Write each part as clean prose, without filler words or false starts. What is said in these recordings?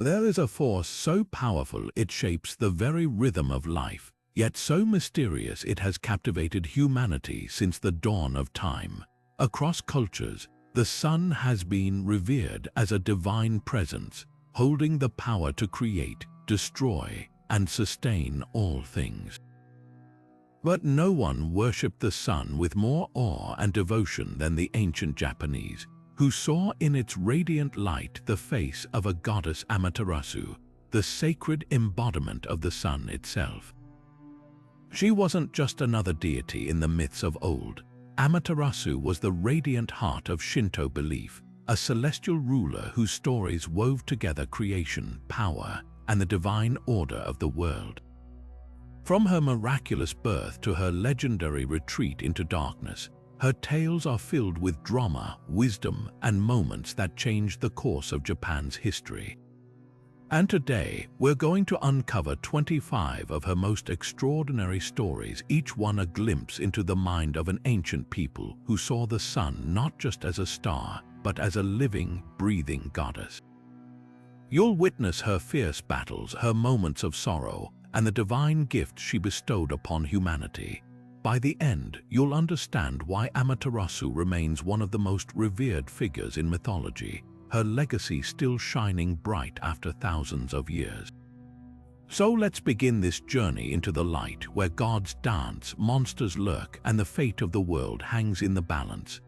There is a force so powerful it shapes the very rhythm of life, yet so mysterious it has captivated humanity since the dawn of time. Across cultures, the sun has been revered as a divine presence, holding the power to create, destroy, and sustain all things. But no one worshipped the sun with more awe and devotion than the ancient Japanese, who saw in its radiant light the face of a goddess Amaterasu, the sacred embodiment of the sun itself. She wasn't just another deity in the myths of old. Amaterasu was the radiant heart of Shinto belief, a celestial ruler whose stories wove together creation, power, and the divine order of the world. From her miraculous birth to her legendary retreat into darkness, her tales are filled with drama, wisdom, and moments that changed the course of Japan's history. And today, we're going to uncover 25 of her most extraordinary stories, each one a glimpse into the mind of an ancient people who saw the sun not just as a star, but as a living, breathing goddess. You'll witness her fierce battles, her moments of sorrow, and the divine gift she bestowed upon humanity. By the end, you'll understand why Amaterasu remains one of the most revered figures in mythology, her legacy still shining bright after thousands of years. So let's begin this journey into the light where gods dance, monsters lurk, and the fate of the world hangs in the balance.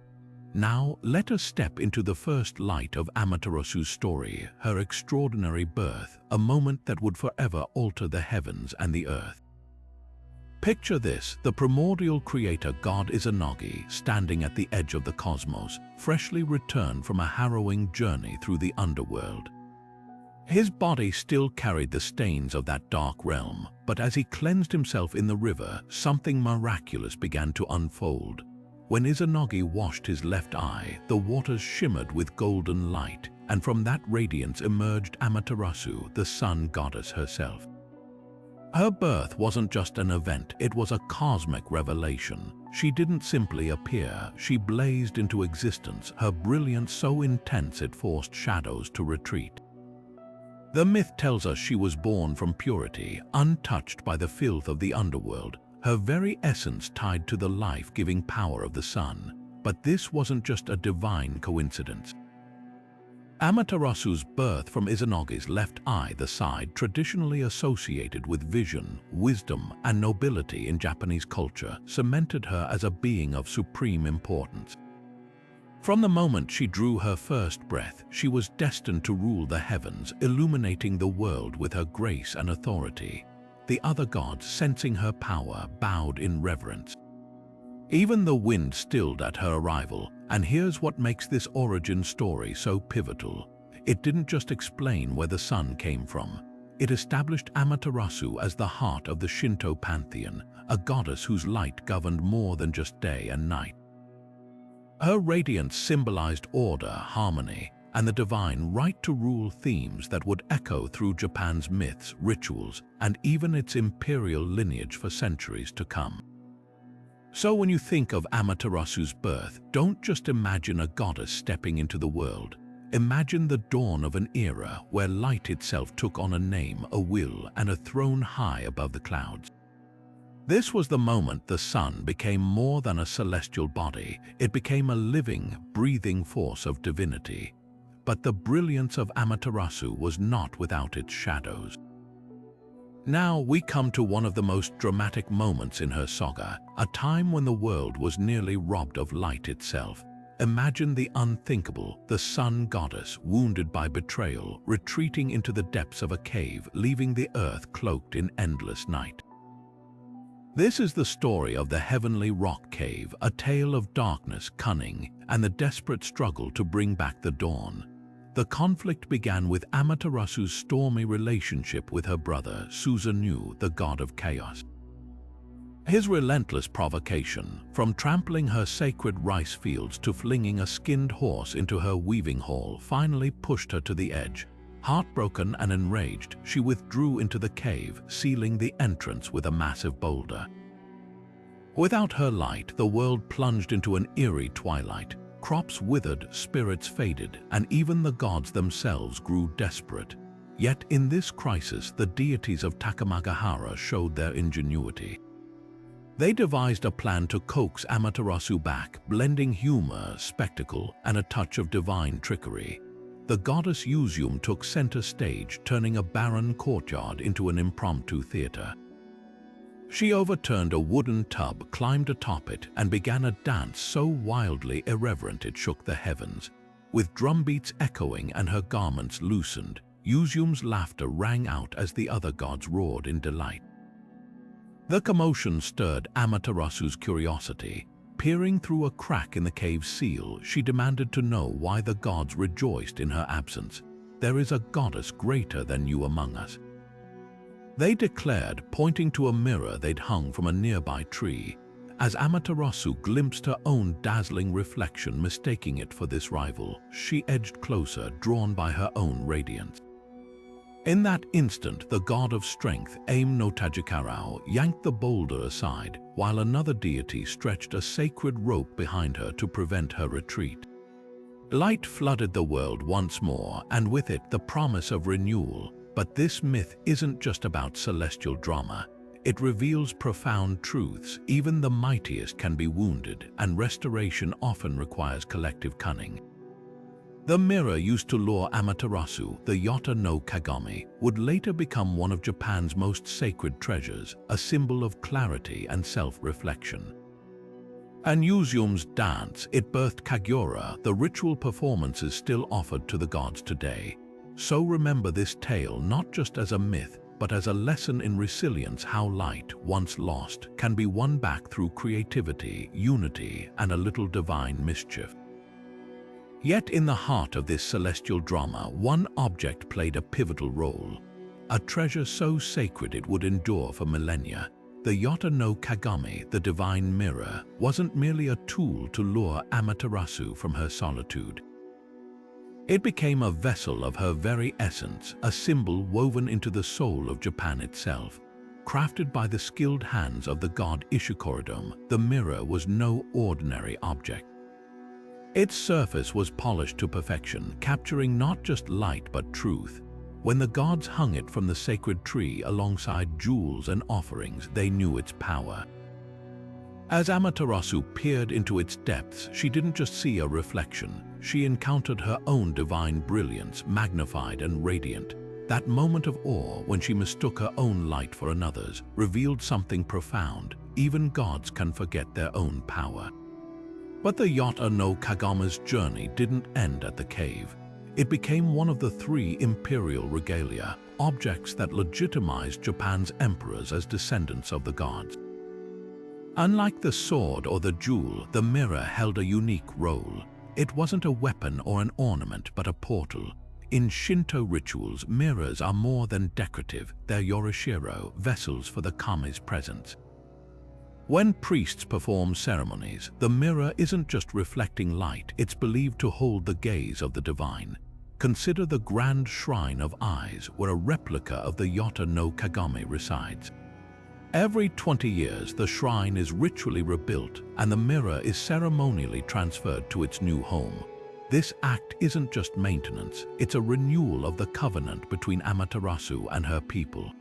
Now, let us step into the first light of Amaterasu's story, her extraordinary birth, a moment that would forever alter the heavens and the earth. Picture this, the primordial creator god Izanagi standing at the edge of the cosmos, freshly returned from a harrowing journey through the underworld. His body still carried the stains of that dark realm, but as he cleansed himself in the river, something miraculous began to unfold. When Izanagi washed his left eye, the waters shimmered with golden light, and from that radiance emerged Amaterasu, the sun goddess herself. Her birth wasn't just an event, it was a cosmic revelation. She didn't simply appear, she blazed into existence, her brilliance so intense it forced shadows to retreat. The myth tells us she was born from purity, untouched by the filth of the underworld, her very essence tied to the life-giving power of the sun. But this wasn't just a divine coincidence. Amaterasu's birth from Izanagi's left eye, the side traditionally associated with vision, wisdom, and nobility in Japanese culture, cemented her as a being of supreme importance. From the moment she drew her first breath, she was destined to rule the heavens, illuminating the world with her grace and authority. The other gods, sensing her power, bowed in reverence. Even the wind stilled at her arrival, and here's what makes this origin story so pivotal. It didn't just explain where the sun came from. It established Amaterasu as the heart of the Shinto pantheon, a goddess whose light governed more than just day and night. Her radiance symbolized order, harmony, and the divine right to rule, themes that would echo through Japan's myths, rituals, and even its imperial lineage for centuries to come. So when you think of Amaterasu's birth, don't just imagine a goddess stepping into the world. Imagine the dawn of an era where light itself took on a name, a will, and a throne high above the clouds. This was the moment the sun became more than a celestial body. It became a living, breathing force of divinity. But the brilliance of Amaterasu was not without its shadows. Now we come to one of the most dramatic moments in her saga, a time when the world was nearly robbed of light itself. Imagine the unthinkable, the sun goddess, wounded by betrayal, retreating into the depths of a cave, leaving the earth cloaked in endless night. This is the story of the heavenly rock cave, a tale of darkness, cunning, and the desperate struggle to bring back the dawn. The conflict began with Amaterasu's stormy relationship with her brother, Susanoo, the god of chaos. His relentless provocation, from trampling her sacred rice fields to flinging a skinned horse into her weaving hall, finally pushed her to the edge. Heartbroken and enraged, she withdrew into the cave, sealing the entrance with a massive boulder. Without her light, the world plunged into an eerie twilight. Crops withered, spirits faded, and even the gods themselves grew desperate. Yet in this crisis, the deities of Takamagahara showed their ingenuity. They devised a plan to coax Amaterasu back, blending humor, spectacle, and a touch of divine trickery. The goddess Uzum took center stage, turning a barren courtyard into an impromptu theater. She overturned a wooden tub, climbed atop it, and began a dance so wildly irreverent it shook the heavens. With drumbeats echoing and her garments loosened, Uzum's laughter rang out as the other gods roared in delight. The commotion stirred Amaterasu's curiosity. Peering through a crack in the cave's seal, she demanded to know why the gods rejoiced in her absence. "There is a goddess greater than you among us," they declared, pointing to a mirror they'd hung from a nearby tree. As Amaterasu glimpsed her own dazzling reflection, mistaking it for this rival, she edged closer, drawn by her own radiance. In that instant, the god of strength, Aim-no-Tajikarao, yanked the boulder aside, while another deity stretched a sacred rope behind her to prevent her retreat. Light flooded the world once more, and with it the promise of renewal. But this myth isn't just about celestial drama. It reveals profound truths. Even the mightiest can be wounded, and restoration often requires collective cunning. The mirror used to lure Amaterasu, the Yata no Kagami, would later become one of Japan's most sacred treasures, a symbol of clarity and self-reflection. And Uzum's dance, it birthed Kagyura, the ritual performances still offered to the gods today. So remember this tale not just as a myth, but as a lesson in resilience, how light, once lost, can be won back through creativity, unity, and a little divine mischief. Yet in the heart of this celestial drama, one object played a pivotal role. A treasure so sacred it would endure for millennia. The Yata no Kagami, the divine mirror, wasn't merely a tool to lure Amaterasu from her solitude. It became a vessel of her very essence, a symbol woven into the soul of Japan itself. Crafted by the skilled hands of the god Ishikorodome, the mirror was no ordinary object. Its surface was polished to perfection, capturing not just light but truth. When the gods hung it from the sacred tree alongside jewels and offerings, they knew its power. As Amaterasu peered into its depths, she didn't just see a reflection. She encountered her own divine brilliance, magnified and radiant. That moment of awe, when she mistook her own light for another's, revealed something profound. Even gods can forget their own power. But the Yata no Kagami's journey didn't end at the cave. It became one of the 3 imperial regalia, objects that legitimized Japan's emperors as descendants of the gods. Unlike the sword or the jewel, the mirror held a unique role. It wasn't a weapon or an ornament, but a portal. In Shinto rituals, mirrors are more than decorative. They're yorishiro, vessels for the kami's presence. When priests perform ceremonies, the mirror isn't just reflecting light, it's believed to hold the gaze of the divine. Consider the grand shrine of eyes, where a replica of the Yata no Kagami resides. Every 20 years, the shrine is ritually rebuilt, and the mirror is ceremonially transferred to its new home. This act isn't just maintenance, it's a renewal of the covenant between Amaterasu and her people.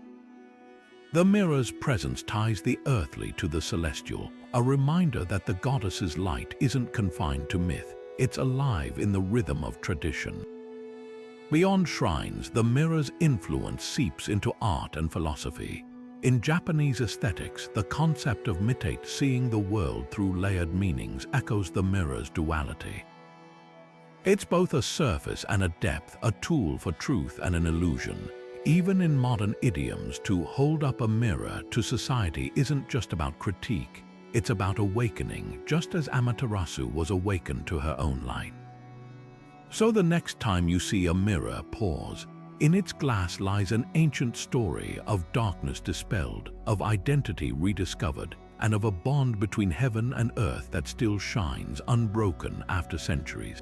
The mirror's presence ties the earthly to the celestial, a reminder that the goddess's light isn't confined to myth, it's alive in the rhythm of tradition. Beyond shrines, the mirror's influence seeps into art and philosophy. In Japanese aesthetics, the concept of mitate, seeing the world through layered meanings, echoes the mirror's duality. It's both a surface and a depth, a tool for truth and an illusion. Even in modern idioms, to hold up a mirror to society isn't just about critique, it's about awakening, just as Amaterasu was awakened to her own light. So the next time you see a mirror, pause. In its glass lies an ancient story of darkness dispelled, of identity rediscovered, and of a bond between heaven and earth that still shines unbroken after centuries.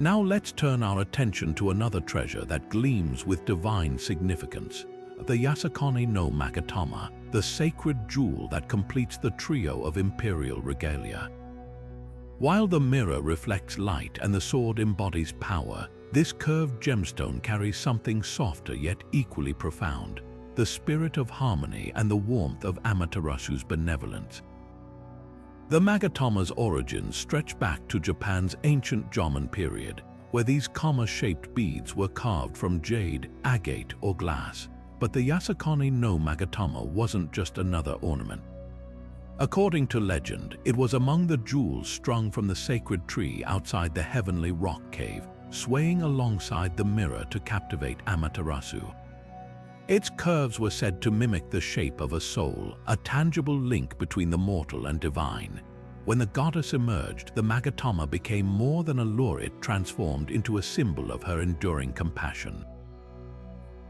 Now let's turn our attention to another treasure that gleams with divine significance, the Yasakani no Magatama, the sacred jewel that completes the trio of imperial regalia. While the mirror reflects light and the sword embodies power, This curved gemstone carries something softer yet equally profound, the spirit of harmony and the warmth of Amaterasu's benevolence. The Magatama's origins stretch back to Japan's ancient Jomon period, where these comma-shaped beads were carved from jade, agate, or glass. But the Yasakani-no-Magatama wasn't just another ornament. According to legend, it was among the jewels strung from the sacred tree outside the heavenly rock cave, swaying alongside the mirror to captivate Amaterasu. Its curves were said to mimic the shape of a soul, a tangible link between the mortal and divine. When the goddess emerged, the Magatama became more than a lure. It transformed into a symbol of her enduring compassion.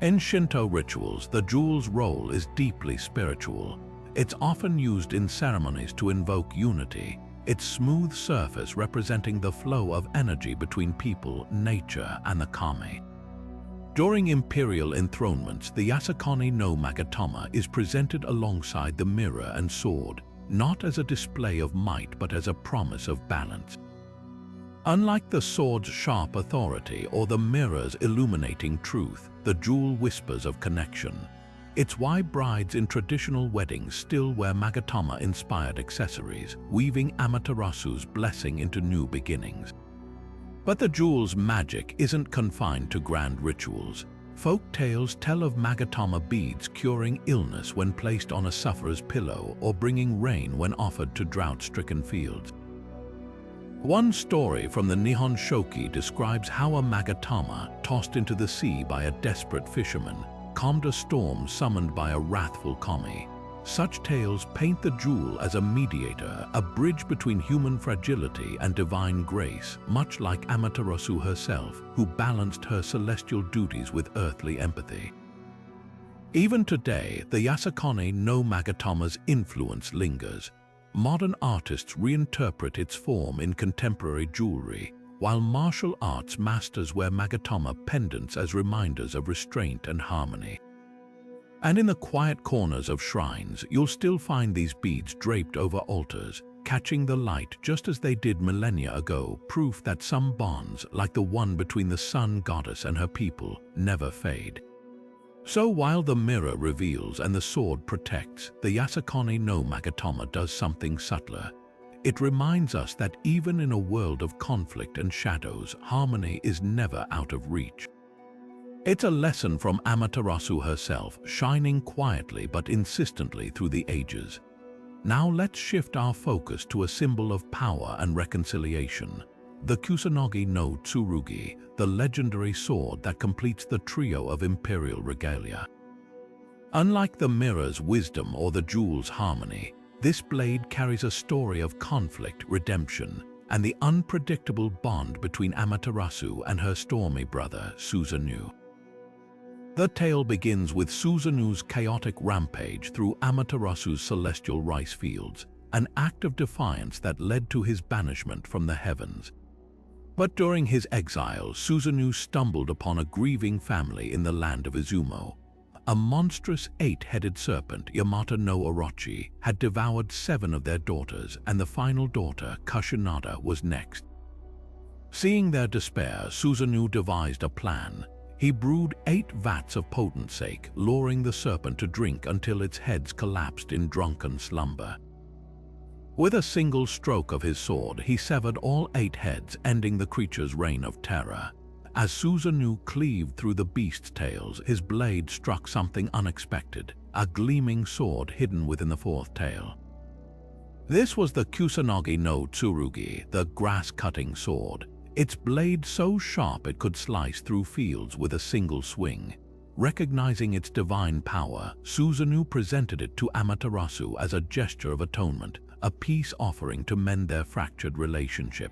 In Shinto rituals, the jewel's role is deeply spiritual. It's often used in ceremonies to invoke unity, its smooth surface representing the flow of energy between people, nature, and the kami. During imperial enthronements, the Yasakani-no-Magatama is presented alongside the mirror and sword, not as a display of might but as a promise of balance. Unlike the sword's sharp authority or the mirror's illuminating truth, the jewel whispers of connection. It's why brides in traditional weddings still wear Magatama-inspired accessories, weaving Amaterasu's blessing into new beginnings. But the jewel's magic isn't confined to grand rituals. Folk tales tell of Magatama beads curing illness when placed on a sufferer's pillow or bringing rain when offered to drought-stricken fields. One story from the Nihon Shoki describes how a Magatama, tossed into the sea by a desperate fisherman, calmed a storm summoned by a wrathful kami. Such tales paint the jewel as a mediator, a bridge between human fragility and divine grace, much like Amaterasu herself, who balanced her celestial duties with earthly empathy. Even today, the Yasakani-no-Magatama's influence lingers. Modern artists reinterpret its form in contemporary jewelry, while martial arts masters wear Magatama pendants as reminders of restraint and harmony. And in the quiet corners of shrines, you'll still find these beads draped over altars, catching the light just as they did millennia ago, proof that some bonds, like the one between the sun goddess and her people, never fade. So while the mirror reveals and the sword protects, the Yasakani-no-Magatama does something subtler. It reminds us that even in a world of conflict and shadows, harmony is never out of reach. It's a lesson from Amaterasu herself, shining quietly but insistently through the ages. Now let's shift our focus to a symbol of power and reconciliation, the Kusanagi-no-Tsurugi, the legendary sword that completes the trio of imperial regalia. Unlike the mirror's wisdom or the jewel's harmony, this blade carries a story of conflict, redemption, and the unpredictable bond between Amaterasu and her stormy brother, Susanoo. The tale begins with Susanoo's chaotic rampage through Amaterasu's celestial rice fields, an act of defiance that led to his banishment from the heavens. But during his exile, Susanoo stumbled upon a grieving family in the land of Izumo. A monstrous 8-headed serpent, Yamata-no-Orochi, had devoured 7 of their daughters, and the final daughter, Kusanagi, was next. Seeing their despair, Susanoo devised a plan. He brewed 8 vats of potent sake, luring the serpent to drink until its heads collapsed in drunken slumber. With a single stroke of his sword, he severed all 8 heads, ending the creature's reign of terror. As Susanoo cleaved through the beast's tails, his blade struck something unexpected, a gleaming sword hidden within the 4th tail. This was the Kusanagi-no-Tsurugi, the grass-cutting sword. Its blade so sharp it could slice through fields with a single swing. Recognizing its divine power, Susanoo presented it to Amaterasu as a gesture of atonement, a peace offering to mend their fractured relationship.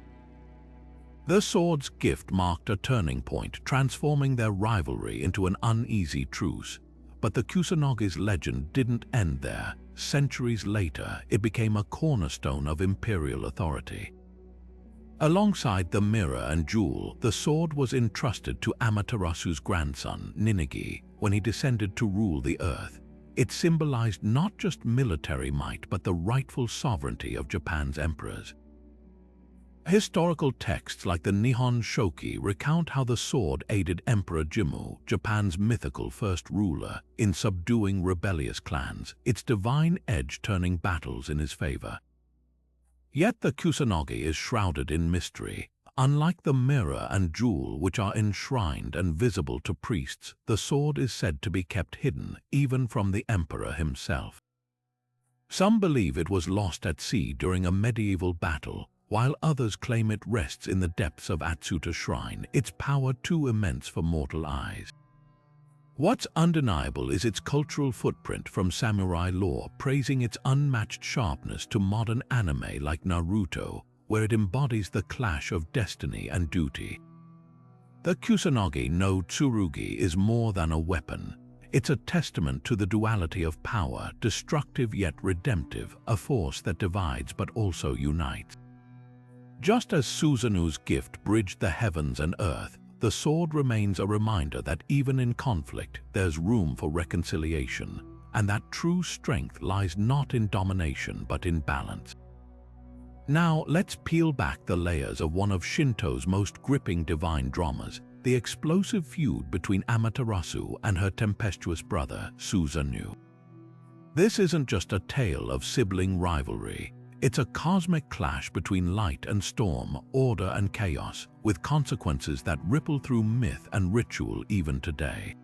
The sword's gift marked a turning point, transforming their rivalry into an uneasy truce. But the Kusanagi's legend didn't end there. Centuries later, it became a cornerstone of imperial authority. Alongside the mirror and jewel, the sword was entrusted to Amaterasu's grandson, Ninigi, when he descended to rule the earth. It symbolized not just military might but the rightful sovereignty of Japan's emperors. Historical texts like the Nihon Shoki recount how the sword aided Emperor Jimmu, Japan's mythical first ruler, in subduing rebellious clans, its divine edge turning battles in his favor. Yet the Kusanagi is shrouded in mystery. Unlike the mirror and jewel which are enshrined and visible to priests, the sword is said to be kept hidden even from the emperor himself. Some believe it was lost at sea during a medieval battle, while others claim it rests in the depths of Atsuta Shrine, its power too immense for mortal eyes. What's undeniable is its cultural footprint, from samurai lore praising its unmatched sharpness to modern anime like Naruto, where it embodies the clash of destiny and duty. The Kusanagi-no-Tsurugi is more than a weapon. It's a testament to the duality of power, destructive yet redemptive, a force that divides but also unites. Just as Susanoo's gift bridged the heavens and earth, the sword remains a reminder that even in conflict, there's room for reconciliation, and that true strength lies not in domination but in balance. Now, let's peel back the layers of one of Shinto's most gripping divine dramas, the explosive feud between Amaterasu and her tempestuous brother, Susanoo. This isn't just a tale of sibling rivalry. It's a cosmic clash between light and storm, order and chaos, with consequences that ripple through myth and ritual even today.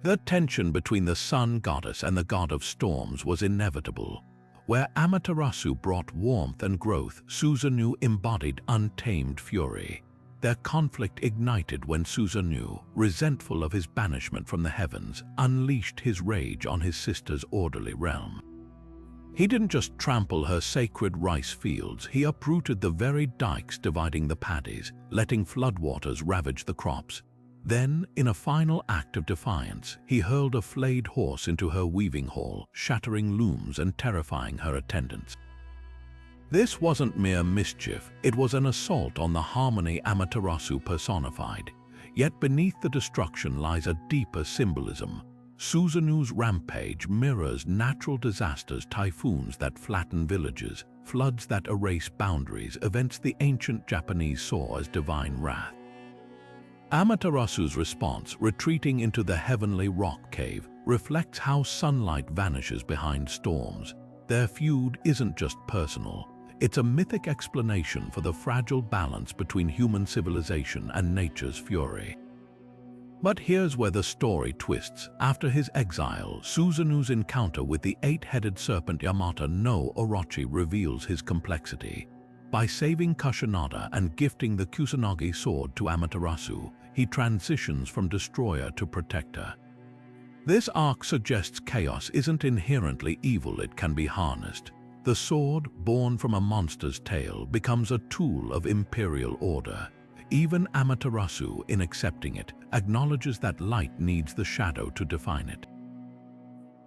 The tension between the sun goddess and the god of storms was inevitable. Where Amaterasu brought warmth and growth, Susanoo embodied untamed fury. Their conflict ignited when Susanoo, resentful of his banishment from the heavens, unleashed his rage on his sister's orderly realm. He didn't just trample her sacred rice fields, he uprooted the very dikes dividing the paddies, letting floodwaters ravage the crops. Then, in a final act of defiance, he hurled a flayed horse into her weaving hall, shattering looms and terrifying her attendants. This wasn't mere mischief, it was an assault on the harmony Amaterasu personified. Yet beneath the destruction lies a deeper symbolism. Susanoo's rampage mirrors natural disasters, typhoons that flatten villages, floods that erase boundaries, events the ancient Japanese saw as divine wrath. Amaterasu's response, retreating into the heavenly rock cave, reflects how sunlight vanishes behind storms. Their feud isn't just personal, it's a mythic explanation for the fragile balance between human civilization and nature's fury. But here's where the story twists. After his exile, Susanoo's encounter with the eight-headed serpent Yamata no Orochi reveals his complexity. By saving Kashinada and gifting the Kusanagi sword to Amaterasu, he transitions from destroyer to protector. This arc suggests chaos isn't inherently evil, it can be harnessed. The sword, born from a monster's tail, becomes a tool of imperial order. Even Amaterasu, in accepting it, acknowledges that light needs the shadow to define it.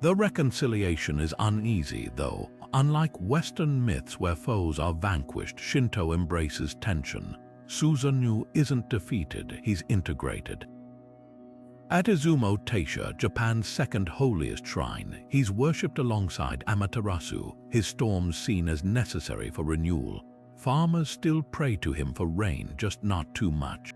The reconciliation is uneasy, though. Unlike Western myths where foes are vanquished, Shinto embraces tension. Susanoo isn't defeated, he's integrated. At Izumo Taisha, Japan's second holiest shrine, he's worshipped alongside Amaterasu, his storms seen as necessary for renewal. Farmers still pray to him for rain, just not too much.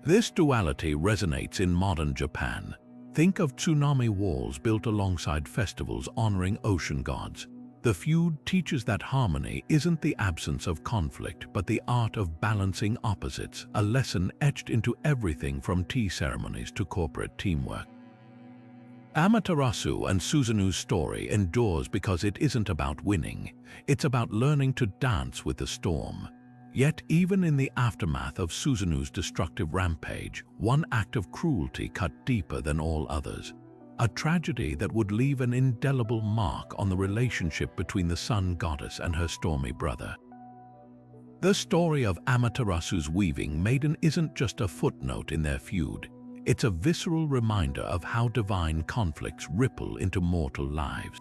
This duality resonates in modern Japan. Think of tsunami walls built alongside festivals honoring ocean gods. The feud teaches that harmony isn't the absence of conflict, but the art of balancing opposites, a lesson etched into everything from tea ceremonies to corporate teamwork. Amaterasu and Susanoo's story endures because it isn't about winning, it's about learning to dance with the storm. Yet even in the aftermath of Susanoo's destructive rampage, one act of cruelty cut deeper than all others. A tragedy that would leave an indelible mark on the relationship between the sun goddess and her stormy brother. The story of Amaterasu's weaving maiden isn't just a footnote in their feud. It's a visceral reminder of how divine conflicts ripple into mortal lives.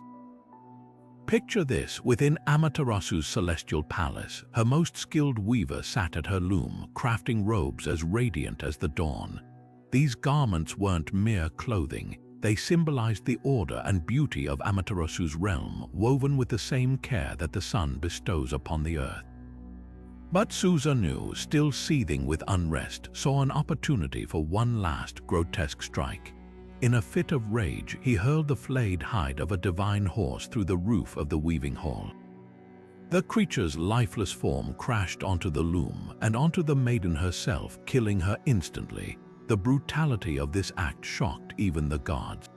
Picture this: within Amaterasu's celestial palace, her most skilled weaver sat at her loom, crafting robes as radiant as the dawn. These garments weren't mere clothing, they symbolized the order and beauty of Amaterasu's realm, woven with the same care that the sun bestows upon the earth. But Susanoo, still seething with unrest, saw an opportunity for one last grotesque strike. In a fit of rage, he hurled the flayed hide of a divine horse through the roof of the weaving hall. The creature's lifeless form crashed onto the loom and onto the maiden herself, killing her instantly. The brutality of this act shocked even the gods.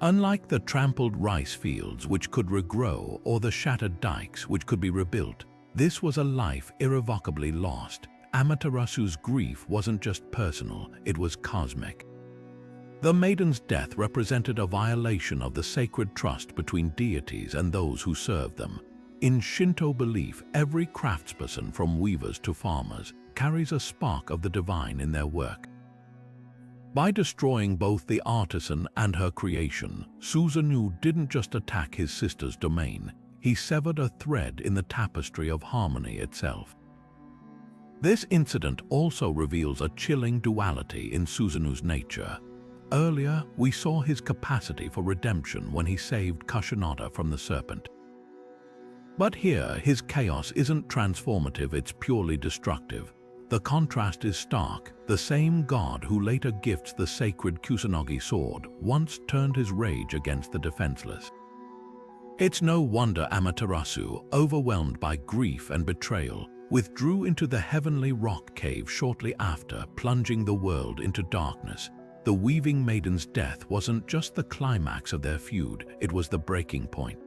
Unlike the trampled rice fields which could regrow or the shattered dikes which could be rebuilt, this was a life irrevocably lost. Amaterasu's grief wasn't just personal, it was cosmic. The maiden's death represented a violation of the sacred trust between deities and those who served them. In Shinto belief, every craftsperson, from weavers to farmers, carries a spark of the divine in their work. By destroying both the artisan and her creation, Susanoo didn't just attack his sister's domain, he severed a thread in the tapestry of harmony itself. This incident also reveals a chilling duality in Susanoo's nature. Earlier, we saw his capacity for redemption when he saved Kusanagi from the serpent. But here, his chaos isn't transformative, it's purely destructive. The contrast is stark. The same god who later gifts the sacred Kusanagi sword once turned his rage against the defenseless. It's no wonder Amaterasu, overwhelmed by grief and betrayal, withdrew into the heavenly rock cave shortly after, plunging the world into darkness. The weaving maiden's death wasn't just the climax of their feud, it was the breaking point.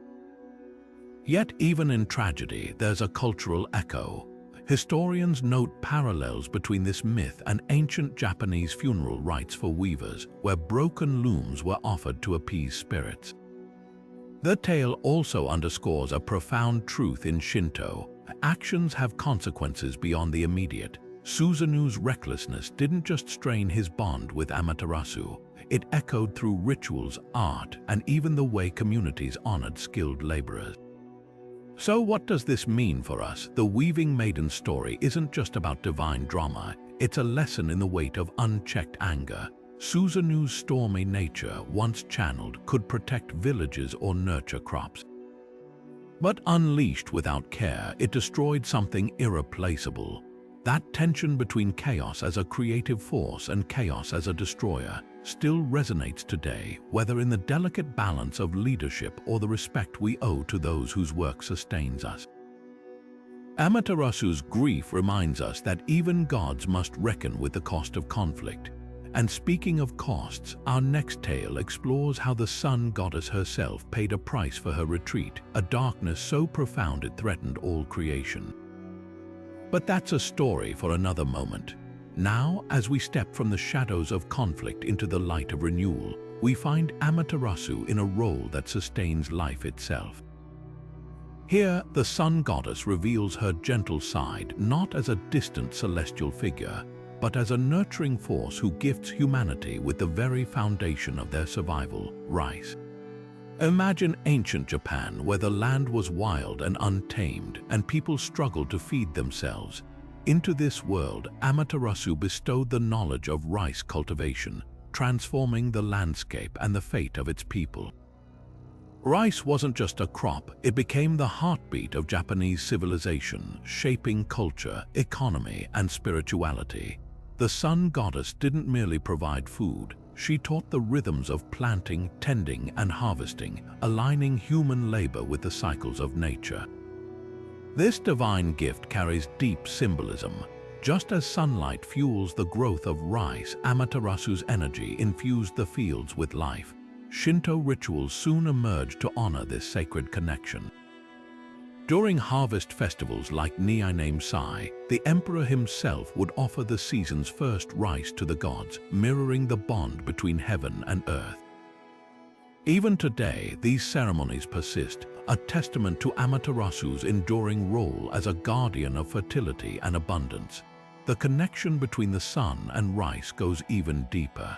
Yet even in tragedy, there's a cultural echo. Historians note parallels between this myth and ancient Japanese funeral rites for weavers, where broken looms were offered to appease spirits. The tale also underscores a profound truth in Shinto. Actions have consequences beyond the immediate. Susanoo's recklessness didn't just strain his bond with Amaterasu, it echoed through rituals, art, and even the way communities honored skilled laborers. So what does this mean for us? The Weaving Maiden story isn't just about divine drama, it's a lesson in the weight of unchecked anger. Susanoo's stormy nature, once channeled, could protect villages or nurture crops. But unleashed without care, it destroyed something irreplaceable. That tension between chaos as a creative force and chaos as a destroyer still resonates today, whether in the delicate balance of leadership or the respect we owe to those whose work sustains us. Amaterasu's grief reminds us that even gods must reckon with the cost of conflict. And speaking of costs, our next tale explores how the sun goddess herself paid a price for her retreat, a darkness so profound it threatened all creation. But that's a story for another moment. Now, as we step from the shadows of conflict into the light of renewal, we find Amaterasu in a role that sustains life itself. Here, the sun goddess reveals her gentle side not as a distant celestial figure, but as a nurturing force who gifts humanity with the very foundation of their survival, rice. Imagine ancient Japan, where the land was wild and untamed, and people struggled to feed themselves. Into this world, Amaterasu bestowed the knowledge of rice cultivation, transforming the landscape and the fate of its people. Rice wasn't just a crop, it became the heartbeat of Japanese civilization, shaping culture, economy, and spirituality. The sun goddess didn't merely provide food, she taught the rhythms of planting, tending, and harvesting, aligning human labor with the cycles of nature. This divine gift carries deep symbolism. Just as sunlight fuels the growth of rice, Amaterasu's energy infused the fields with life. Shinto rituals soon emerged to honor this sacred connection. During harvest festivals like Nihon, the emperor himself would offer the season's first rice to the gods, mirroring the bond between heaven and earth. Even today, these ceremonies persist, a testament to Amaterasu's enduring role as a guardian of fertility and abundance. The connection between the sun and rice goes even deeper.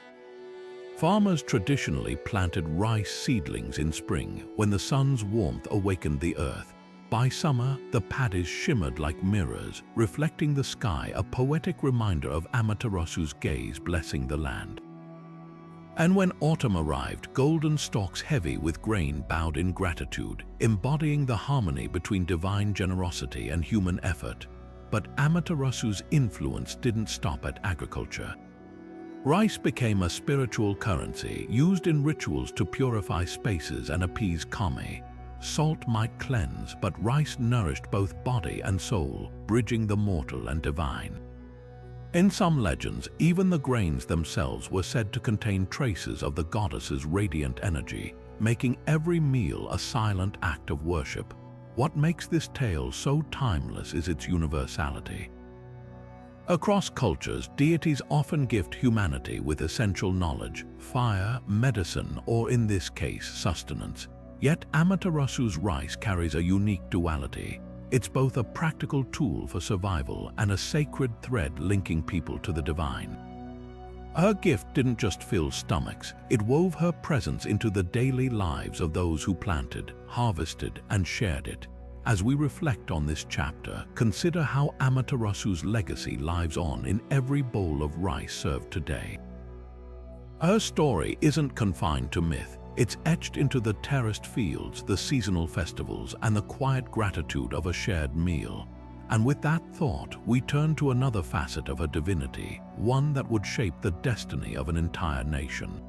Farmers traditionally planted rice seedlings in spring, when the sun's warmth awakened the earth. By summer, the paddies shimmered like mirrors, reflecting the sky, a poetic reminder of Amaterasu's gaze blessing the land. And when autumn arrived, golden stalks heavy with grain bowed in gratitude, embodying the harmony between divine generosity and human effort. But Amaterasu's influence didn't stop at agriculture. Rice became a spiritual currency used in rituals to purify spaces and appease kami. Salt might cleanse, but rice nourished both body and soul, bridging the mortal and divine. In some legends, even the grains themselves were said to contain traces of the goddess's radiant energy, making every meal a silent act of worship. What makes this tale so timeless is its universality. Across cultures, deities often gift humanity with essential knowledge, fire, medicine, or in this case, sustenance. Yet Amaterasu's rice carries a unique duality. It's both a practical tool for survival and a sacred thread linking people to the divine. Her gift didn't just fill stomachs, it wove her presence into the daily lives of those who planted, harvested, and shared it. As we reflect on this chapter, consider how Amaterasu's legacy lives on in every bowl of rice served today. Her story isn't confined to myth. It's etched into the terraced fields, the seasonal festivals, and the quiet gratitude of a shared meal. And with that thought, we turn to another facet of her divinity, one that would shape the destiny of an entire nation.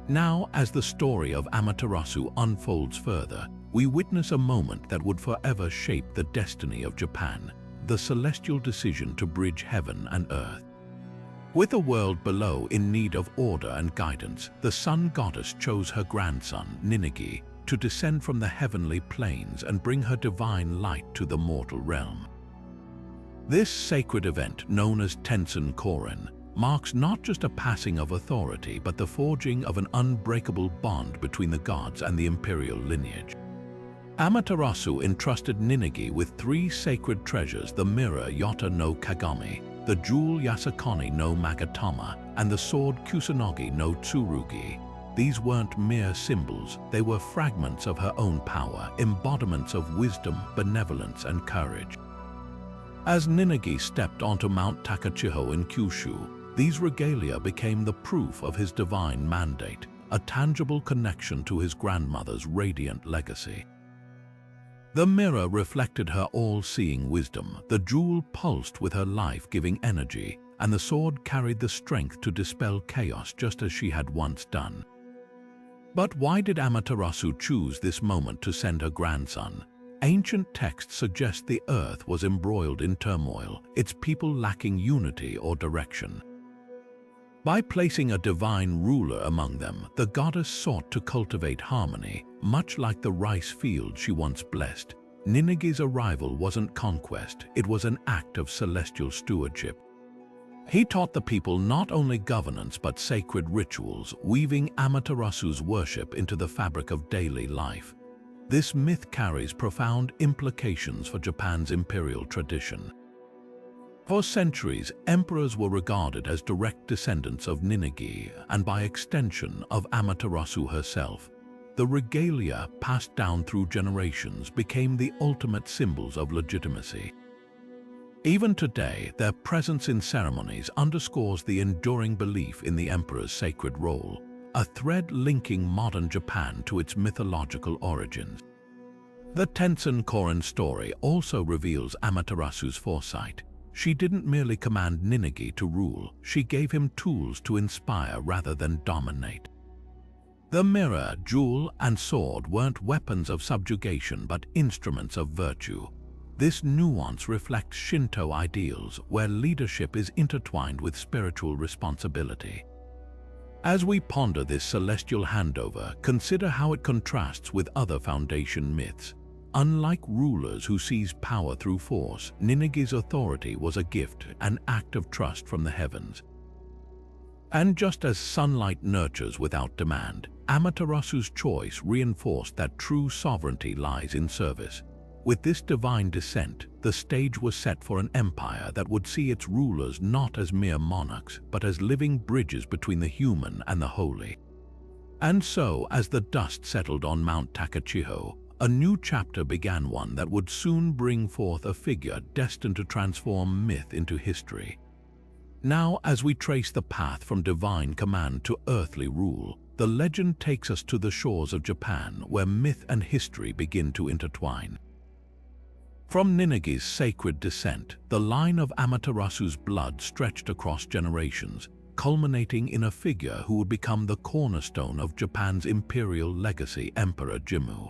Now, as the story of Amaterasu unfolds further, we witness a moment that would forever shape the destiny of Japan, the celestial decision to bridge heaven and earth. With a world below in need of order and guidance, the sun goddess chose her grandson, Ninigi, to descend from the heavenly plains and bring her divine light to the mortal realm. This sacred event, known as Tensen Koren, marks not just a passing of authority but the forging of an unbreakable bond between the gods and the imperial lineage. Amaterasu entrusted Ninigi with 3 sacred treasures: the mirror Yata no Kagami, the jewel Yasakani no Magatama, and the sword Kusanagi-no-Tsurugi. These weren't mere symbols, they were fragments of her own power, embodiments of wisdom, benevolence, and courage. As Ninigi stepped onto Mount Takachiho in Kyushu, these regalia became the proof of his divine mandate, a tangible connection to his grandmother's radiant legacy. The mirror reflected her all-seeing wisdom, the jewel pulsed with her life-giving energy, and the sword carried the strength to dispel chaos just as she had once done. But why did Amaterasu choose this moment to send her grandson? Ancient texts suggest the earth was embroiled in turmoil, its people lacking unity or direction. By placing a divine ruler among them, the goddess sought to cultivate harmony, much like the rice field she once blessed. Ninigi's arrival wasn't conquest, it was an act of celestial stewardship. He taught the people not only governance but sacred rituals, weaving Amaterasu's worship into the fabric of daily life. This myth carries profound implications for Japan's imperial tradition. For centuries, emperors were regarded as direct descendants of Ninigi and by extension of Amaterasu herself. The regalia passed down through generations became the ultimate symbols of legitimacy. Even today, their presence in ceremonies underscores the enduring belief in the emperor's sacred role, a thread linking modern Japan to its mythological origins. The Tensen Koren story also reveals Amaterasu's foresight. She didn't merely command Ninigi to rule, she gave him tools to inspire rather than dominate. The mirror, jewel, and sword weren't weapons of subjugation but instruments of virtue. This nuance reflects Shinto ideals, where leadership is intertwined with spiritual responsibility. As we ponder this celestial handover, consider how it contrasts with other foundation myths. Unlike rulers who seized power through force, Ninigi's authority was a gift, an act of trust from the heavens. And just as sunlight nurtures without demand, Amaterasu's choice reinforced that true sovereignty lies in service. With this divine descent, the stage was set for an empire that would see its rulers not as mere monarchs, but as living bridges between the human and the holy. And so, as the dust settled on Mount Takachiho, a new chapter began, one that would soon bring forth a figure destined to transform myth into history. Now, as we trace the path from divine command to earthly rule, the legend takes us to the shores of Japan, where myth and history begin to intertwine. From Ninigi's sacred descent, the line of Amaterasu's blood stretched across generations, culminating in a figure who would become the cornerstone of Japan's imperial legacy, Emperor Jimmu.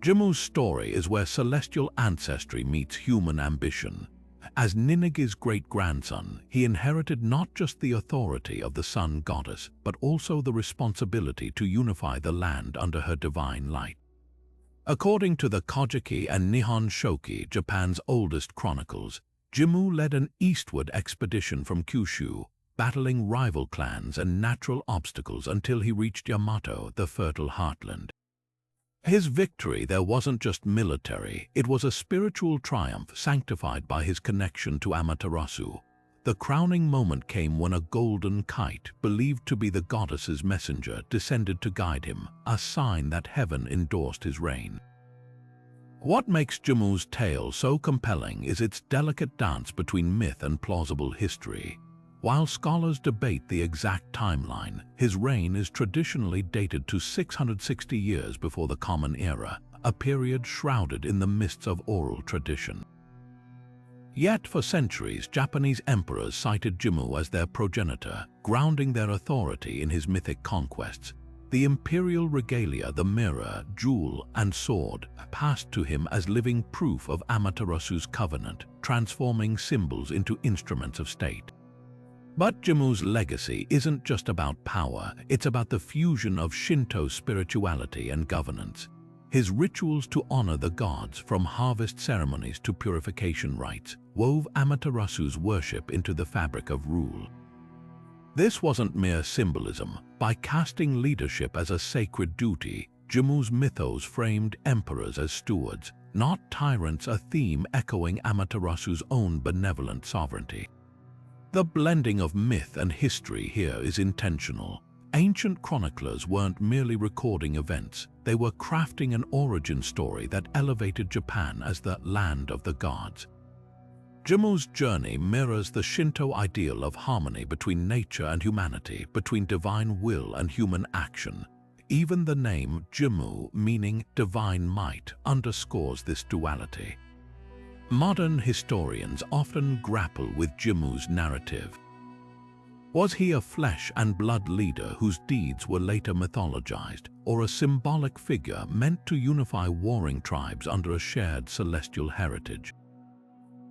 Jimmu's story is where celestial ancestry meets human ambition. As Ninigi's great-grandson, he inherited not just the authority of the sun goddess, but also the responsibility to unify the land under her divine light. According to the Kojiki and Nihon Shoki, Japan's oldest chronicles, Jimmu led an eastward expedition from Kyushu, battling rival clans and natural obstacles until he reached Yamato, the fertile heartland. His victory there wasn't just military, it was a spiritual triumph sanctified by his connection to Amaterasu. The crowning moment came when a golden kite, believed to be the goddess's messenger, descended to guide him, a sign that heaven endorsed his reign. What makes Jimmu's tale so compelling is its delicate dance between myth and plausible history. While scholars debate the exact timeline, his reign is traditionally dated to 660 years before the Common Era, a period shrouded in the mists of oral tradition. Yet for centuries, Japanese emperors cited Jimmu as their progenitor, grounding their authority in his mythic conquests. The imperial regalia, the mirror, jewel, and sword, passed to him as living proof of Amaterasu's covenant, transforming symbols into instruments of state. But Jimmu's legacy isn't just about power, it's about the fusion of Shinto spirituality and governance. His rituals to honor the gods, from harvest ceremonies to purification rites, wove Amaterasu's worship into the fabric of rule. This wasn't mere symbolism. By casting leadership as a sacred duty, Jimmu's mythos framed emperors as stewards, not tyrants, a theme echoing Amaterasu's own benevolent sovereignty. The blending of myth and history here is intentional. Ancient chroniclers weren't merely recording events, they were crafting an origin story that elevated Japan as the land of the gods. Jimmu's journey mirrors the Shinto ideal of harmony between nature and humanity, between divine will and human action. Even the name Jimmu, meaning divine might, underscores this duality. Modern historians often grapple with Jimmu's narrative. Was he a flesh and blood leader whose deeds were later mythologized, or a symbolic figure meant to unify warring tribes under a shared celestial heritage?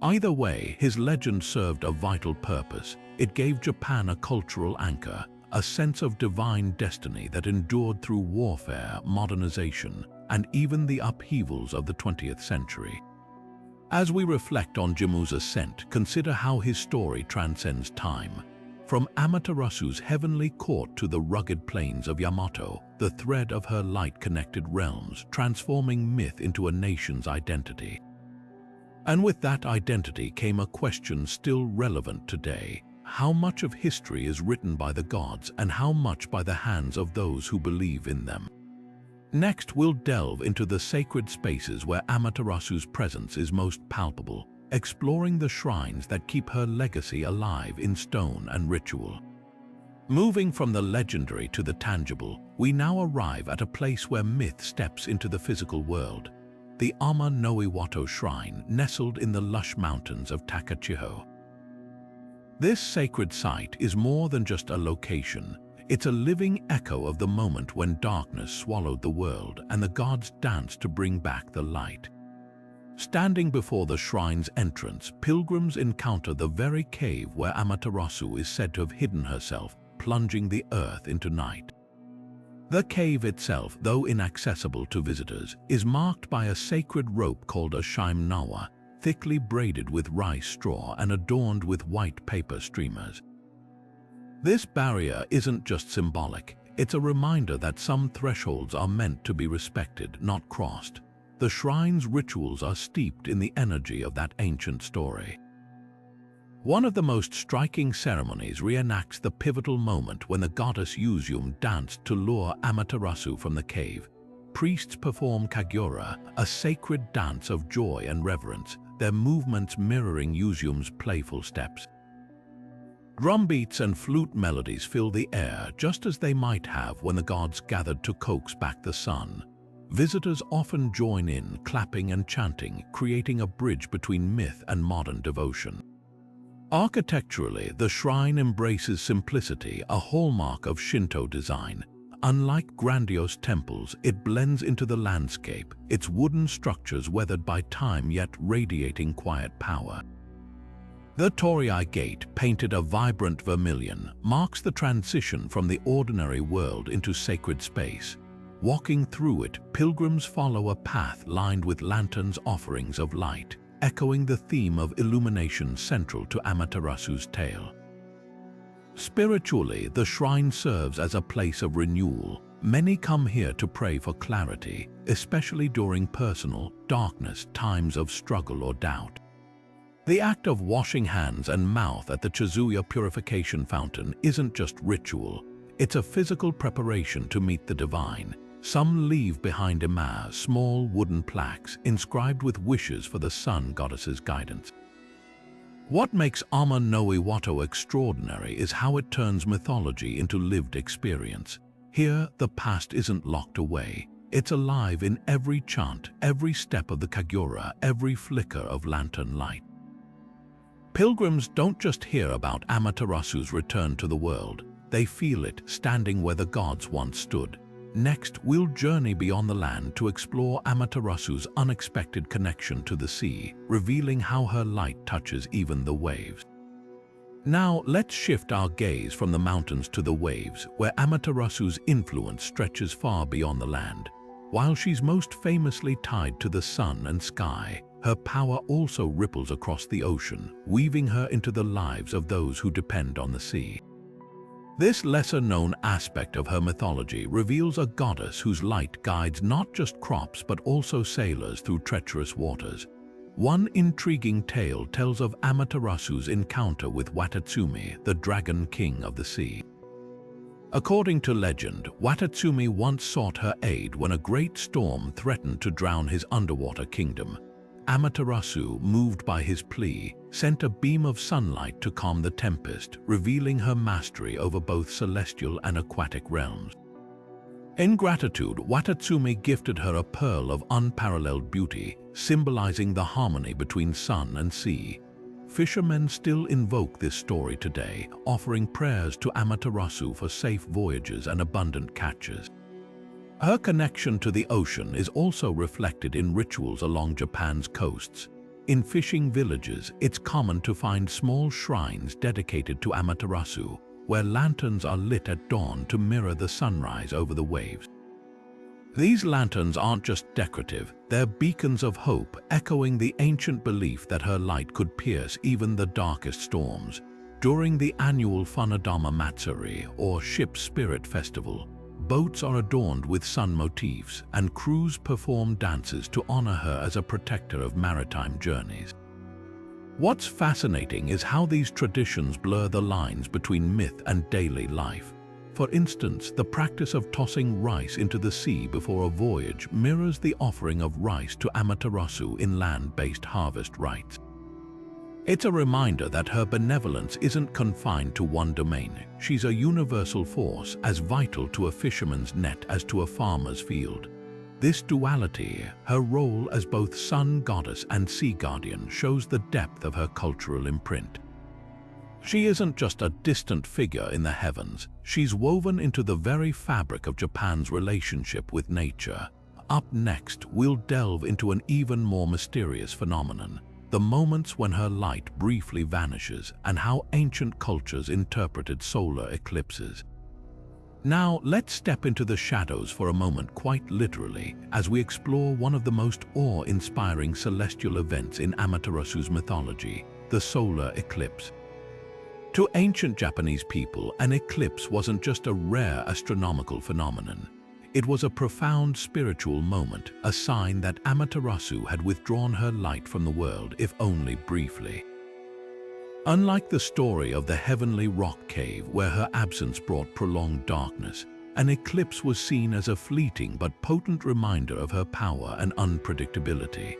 Either way, his legend served a vital purpose. It gave Japan a cultural anchor, a sense of divine destiny that endured through warfare, modernization, and even the upheavals of the 20th century. As we reflect on Jimmu's ascent, consider how his story transcends time. From Amaterasu's heavenly court to the rugged plains of Yamato, the thread of her light connected realms, transforming myth into a nation's identity. And with that identity came a question still relevant today. How much of history is written by the gods and how much by the hands of those who believe in them? Next, we'll delve into the sacred spaces where Amaterasu's presence is most palpable, exploring the shrines that keep her legacy alive in stone and ritual. Moving from the legendary to the tangible, we now arrive at a place where myth steps into the physical world, the Ama no Iwato Shrine, nestled in the lush mountains of Takachiho. This sacred site is more than just a location. It's a living echo of the moment when darkness swallowed the world and the gods danced to bring back the light. Standing before the shrine's entrance, pilgrims encounter the very cave where Amaterasu is said to have hidden herself, plunging the earth into night. The cave itself, though inaccessible to visitors, is marked by a sacred rope called a shimenawa, thickly braided with rice straw and adorned with white paper streamers. This barrier isn't just symbolic, it's a reminder that some thresholds are meant to be respected, not crossed. The shrine's rituals are steeped in the energy of that ancient story. One of the most striking ceremonies reenacts the pivotal moment when the goddess Yuzum danced to lure Amaterasu from the cave. Priests perform kagyura, a sacred dance of joy and reverence, their movements mirroring Yuzum's playful steps. Drumbeats and flute melodies fill the air, just as they might have when the gods gathered to coax back the sun. Visitors often join in, clapping and chanting, creating a bridge between myth and modern devotion. Architecturally, the shrine embraces simplicity, a hallmark of Shinto design. Unlike grandiose temples, it blends into the landscape, its wooden structures weathered by time yet radiating quiet power. The Torii Gate, painted a vibrant vermilion, marks the transition from the ordinary world into sacred space. Walking through it, pilgrims follow a path lined with lanterns, offerings of light, echoing the theme of illumination central to Amaterasu's tale. Spiritually, the shrine serves as a place of renewal. Many come here to pray for clarity, especially during personal, darkness times of struggle or doubt. The act of washing hands and mouth at the Chizuya purification fountain isn't just ritual, it's a physical preparation to meet the divine. Some leave behind small wooden plaques inscribed with wishes for the sun goddess's guidance. What makes Ama no Iwato extraordinary is how it turns mythology into lived experience. Here, the past isn't locked away. It's alive in every chant, every step of the Kagura, every flicker of lantern light. Pilgrims don't just hear about Amaterasu's return to the world, they feel it standing where the gods once stood. Next, we'll journey beyond the land to explore Amaterasu's unexpected connection to the sea, revealing how her light touches even the waves. Now, let's shift our gaze from the mountains to the waves, where Amaterasu's influence stretches far beyond the land. While she's most famously tied to the sun and sky, her power also ripples across the ocean, weaving her into the lives of those who depend on the sea. This lesser-known aspect of her mythology reveals a goddess whose light guides not just crops but also sailors through treacherous waters. One intriguing tale tells of Amaterasu's encounter with Watatsumi, the dragon king of the sea. According to legend, Watatsumi once sought her aid when a great storm threatened to drown his underwater kingdom. Amaterasu, moved by his plea, sent a beam of sunlight to calm the tempest, revealing her mastery over both celestial and aquatic realms. In gratitude, Watatsumi gifted her a pearl of unparalleled beauty, symbolizing the harmony between sun and sea. Fishermen still invoke this story today, offering prayers to Amaterasu for safe voyages and abundant catches. Her connection to the ocean is also reflected in rituals along Japan's coasts. In fishing villages, it's common to find small shrines dedicated to Amaterasu, where lanterns are lit at dawn to mirror the sunrise over the waves. These lanterns aren't just decorative, they're beacons of hope, echoing the ancient belief that her light could pierce even the darkest storms. During the annual Funadama Matsuri, or Ship Spirit Festival, boats are adorned with sun motifs, and crews perform dances to honor her as a protector of maritime journeys. What's fascinating is how these traditions blur the lines between myth and daily life. For instance, the practice of tossing rice into the sea before a voyage mirrors the offering of rice to Amaterasu in land-based harvest rites. It's a reminder that her benevolence isn't confined to one domain. She's a universal force, as vital to a fisherman's net as to a farmer's field. This duality, her role as both sun goddess and sea guardian, shows the depth of her cultural imprint. She isn't just a distant figure in the heavens, she's woven into the very fabric of Japan's relationship with nature. Up next, we'll delve into an even more mysterious phenomenon: the moments when her light briefly vanishes and how ancient cultures interpreted solar eclipses. Now, let's step into the shadows for a moment, quite literally, as we explore one of the most awe-inspiring celestial events in Amaterasu's mythology, the solar eclipse. To ancient Japanese people, an eclipse wasn't just a rare astronomical phenomenon. It was a profound spiritual moment, a sign that Amaterasu had withdrawn her light from the world, if only briefly. Unlike the story of the heavenly rock cave where her absence brought prolonged darkness, an eclipse was seen as a fleeting but potent reminder of her power and unpredictability.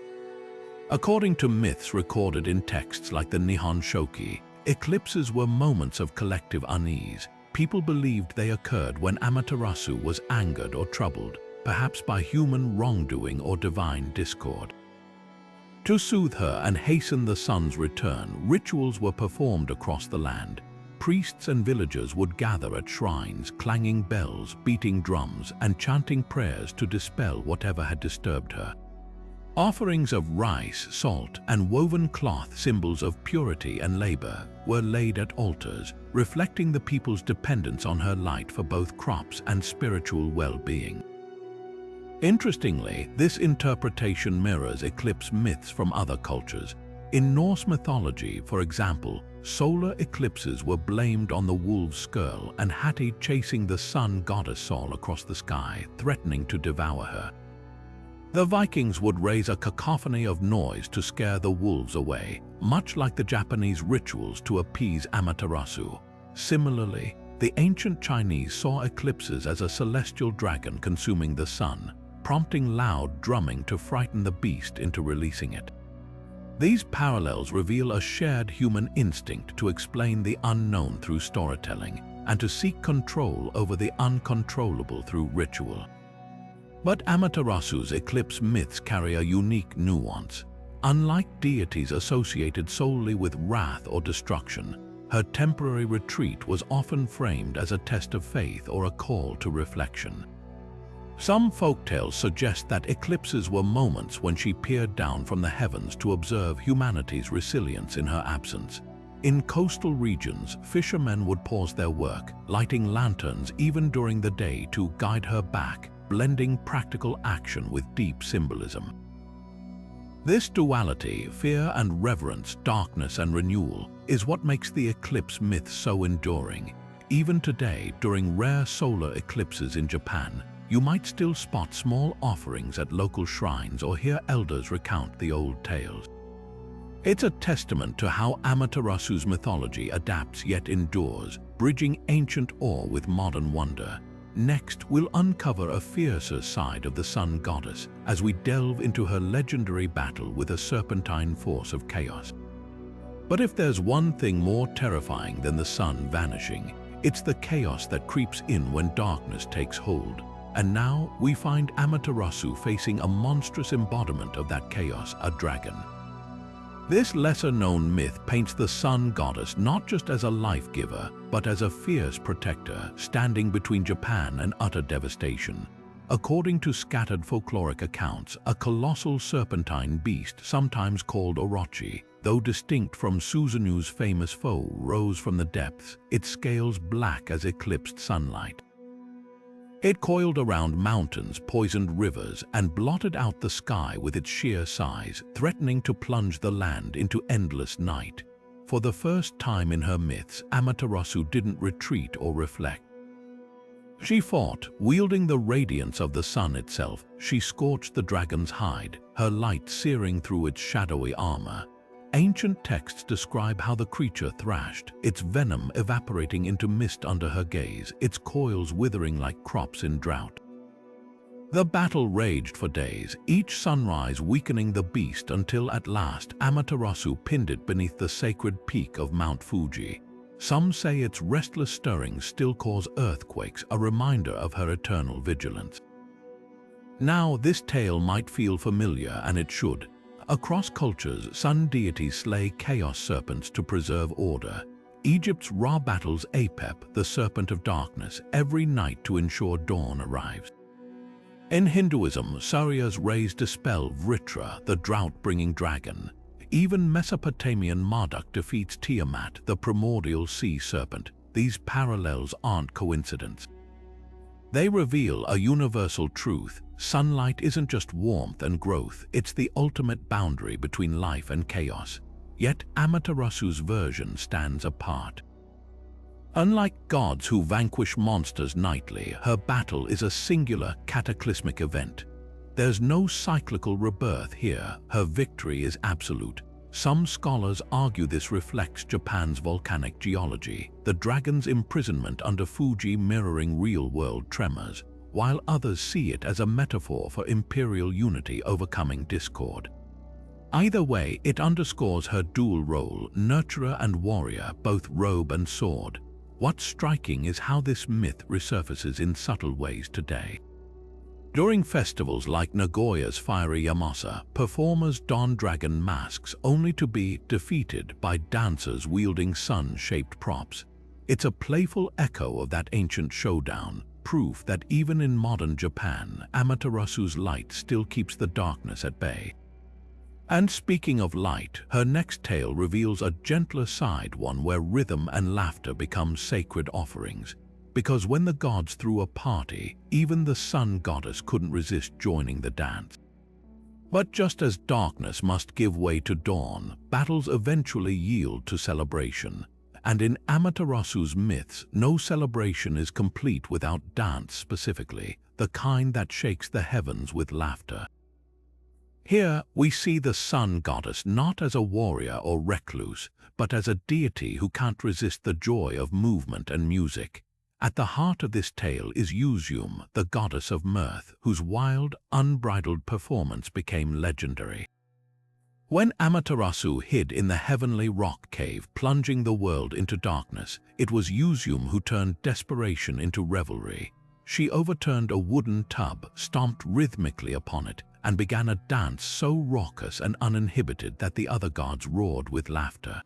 According to myths recorded in texts like the Nihon Shoki, eclipses were moments of collective unease. People believed they occurred when Amaterasu was angered or troubled, perhaps by human wrongdoing or divine discord. To soothe her and hasten the sun's return, rituals were performed across the land. Priests and villagers would gather at shrines, clanging bells, beating drums, and chanting prayers to dispel whatever had disturbed her. Offerings of rice, salt, and woven cloth, symbols of purity and labor, were laid at altars, reflecting the people's dependence on her light for both crops and spiritual well-being. Interestingly, this interpretation mirrors eclipse myths from other cultures. In Norse mythology, for example, solar eclipses were blamed on the wolf Skirl and Hati chasing the sun goddess Sol across the sky, threatening to devour her. The Vikings would raise a cacophony of noise to scare the wolves away, much like the Japanese rituals to appease Amaterasu. Similarly, the ancient Chinese saw eclipses as a celestial dragon consuming the sun, prompting loud drumming to frighten the beast into releasing it. These parallels reveal a shared human instinct to explain the unknown through storytelling and to seek control over the uncontrollable through ritual. But Amaterasu's eclipse myths carry a unique nuance. Unlike deities associated solely with wrath or destruction, her temporary retreat was often framed as a test of faith or a call to reflection. Some folktales suggest that eclipses were moments when she peered down from the heavens to observe humanity's resilience in her absence. In coastal regions, fishermen would pause their work, lighting lanterns even during the day to guide her back, blending practical action with deep symbolism. This duality, fear and reverence, darkness and renewal, is what makes the eclipse myth so enduring. Even today, during rare solar eclipses in Japan, you might still spot small offerings at local shrines or hear elders recount the old tales. It's a testament to how Amaterasu's mythology adapts yet endures, bridging ancient awe with modern wonder. Next, we'll uncover a fiercer side of the sun goddess as we delve into her legendary battle with a serpentine force of chaos. But if there's one thing more terrifying than the sun vanishing, it's the chaos that creeps in when darkness takes hold. And now we find Amaterasu facing a monstrous embodiment of that chaos, a dragon. This lesser-known myth paints the sun goddess not just as a life-giver, but as a fierce protector, standing between Japan and utter devastation. According to scattered folkloric accounts, a colossal serpentine beast, sometimes called Orochi, though distinct from Susanoo's famous foe, rose from the depths, its scales black as eclipsed sunlight. It coiled around mountains, poisoned rivers, and blotted out the sky with its sheer size, threatening to plunge the land into endless night. For the first time in her myths, Amaterasu didn't retreat or reflect. She fought, wielding the radiance of the sun itself. She scorched the dragon's hide, her light searing through its shadowy armor. Ancient texts describe how the creature thrashed, its venom evaporating into mist under her gaze, its coils withering like crops in drought. The battle raged for days, each sunrise weakening the beast until at last Amaterasu pinned it beneath the sacred peak of Mount Fuji. Some say its restless stirrings still cause earthquakes, a reminder of her eternal vigilance. Now, this tale might feel familiar, and it should. Across cultures, sun deities slay chaos serpents to preserve order. Egypt's Ra battles Apep, the serpent of darkness, every night to ensure dawn arrives. In Hinduism, Suryas rays dispel Vritra, the drought-bringing dragon. Even Mesopotamian Marduk defeats Tiamat, the primordial sea serpent. These parallels aren't coincidence. They reveal a universal truth. Sunlight isn't just warmth and growth, it's the ultimate boundary between life and chaos. Yet Amaterasu's version stands apart. Unlike gods who vanquish monsters nightly, her battle is a singular, cataclysmic event. There's no cyclical rebirth here, her victory is absolute. Some scholars argue this reflects Japan's volcanic geology, the dragon's imprisonment under Fuji mirroring real-world tremors, while others see it as a metaphor for imperial unity overcoming discord. Either way, it underscores her dual role, nurturer and warrior, both robe and sword. What's striking is how this myth resurfaces in subtle ways today. During festivals like Nagoya's Fiery Yamasa, performers don dragon masks only to be defeated by dancers wielding sun-shaped props. It's a playful echo of that ancient showdown, proof that even in modern Japan, Amaterasu's light still keeps the darkness at bay. And speaking of light, her next tale reveals a gentler side, one where rhythm and laughter become sacred offerings. Because when the gods threw a party, even the sun goddess couldn't resist joining the dance. But just as darkness must give way to dawn, battles eventually yield to celebration. And in Amaterasu's myths, no celebration is complete without dance, specifically, the kind that shakes the heavens with laughter. Here, we see the sun goddess not as a warrior or recluse, but as a deity who can't resist the joy of movement and music. At the heart of this tale is Yuzume, the goddess of mirth, whose wild, unbridled performance became legendary. When Amaterasu hid in the heavenly rock cave, plunging the world into darkness, it was Yuzume who turned desperation into revelry. She overturned a wooden tub, stomped rhythmically upon it, and began a dance so raucous and uninhibited that the other gods roared with laughter.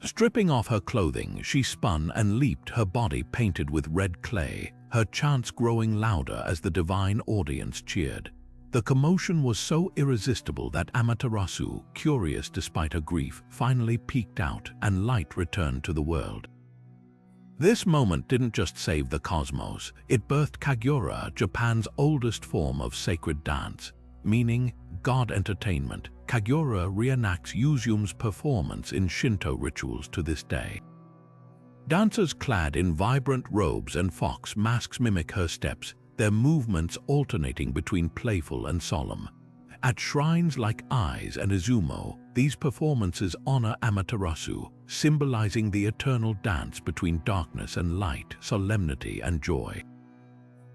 Stripping off her clothing, she spun and leaped, her body painted with red clay, her chants growing louder as the divine audience cheered. The commotion was so irresistible that Amaterasu, curious despite her grief, finally peeked out and light returned to the world. This moment didn't just save the cosmos, it birthed Kagura, Japan's oldest form of sacred dance, meaning god entertainment. Kagura reenacts Yuzume's performance in Shinto rituals to this day. Dancers clad in vibrant robes and fox masks mimic her steps, their movements alternating between playful and solemn. At shrines like Aiz and Izumo, these performances honor Amaterasu, symbolizing the eternal dance between darkness and light, solemnity and joy.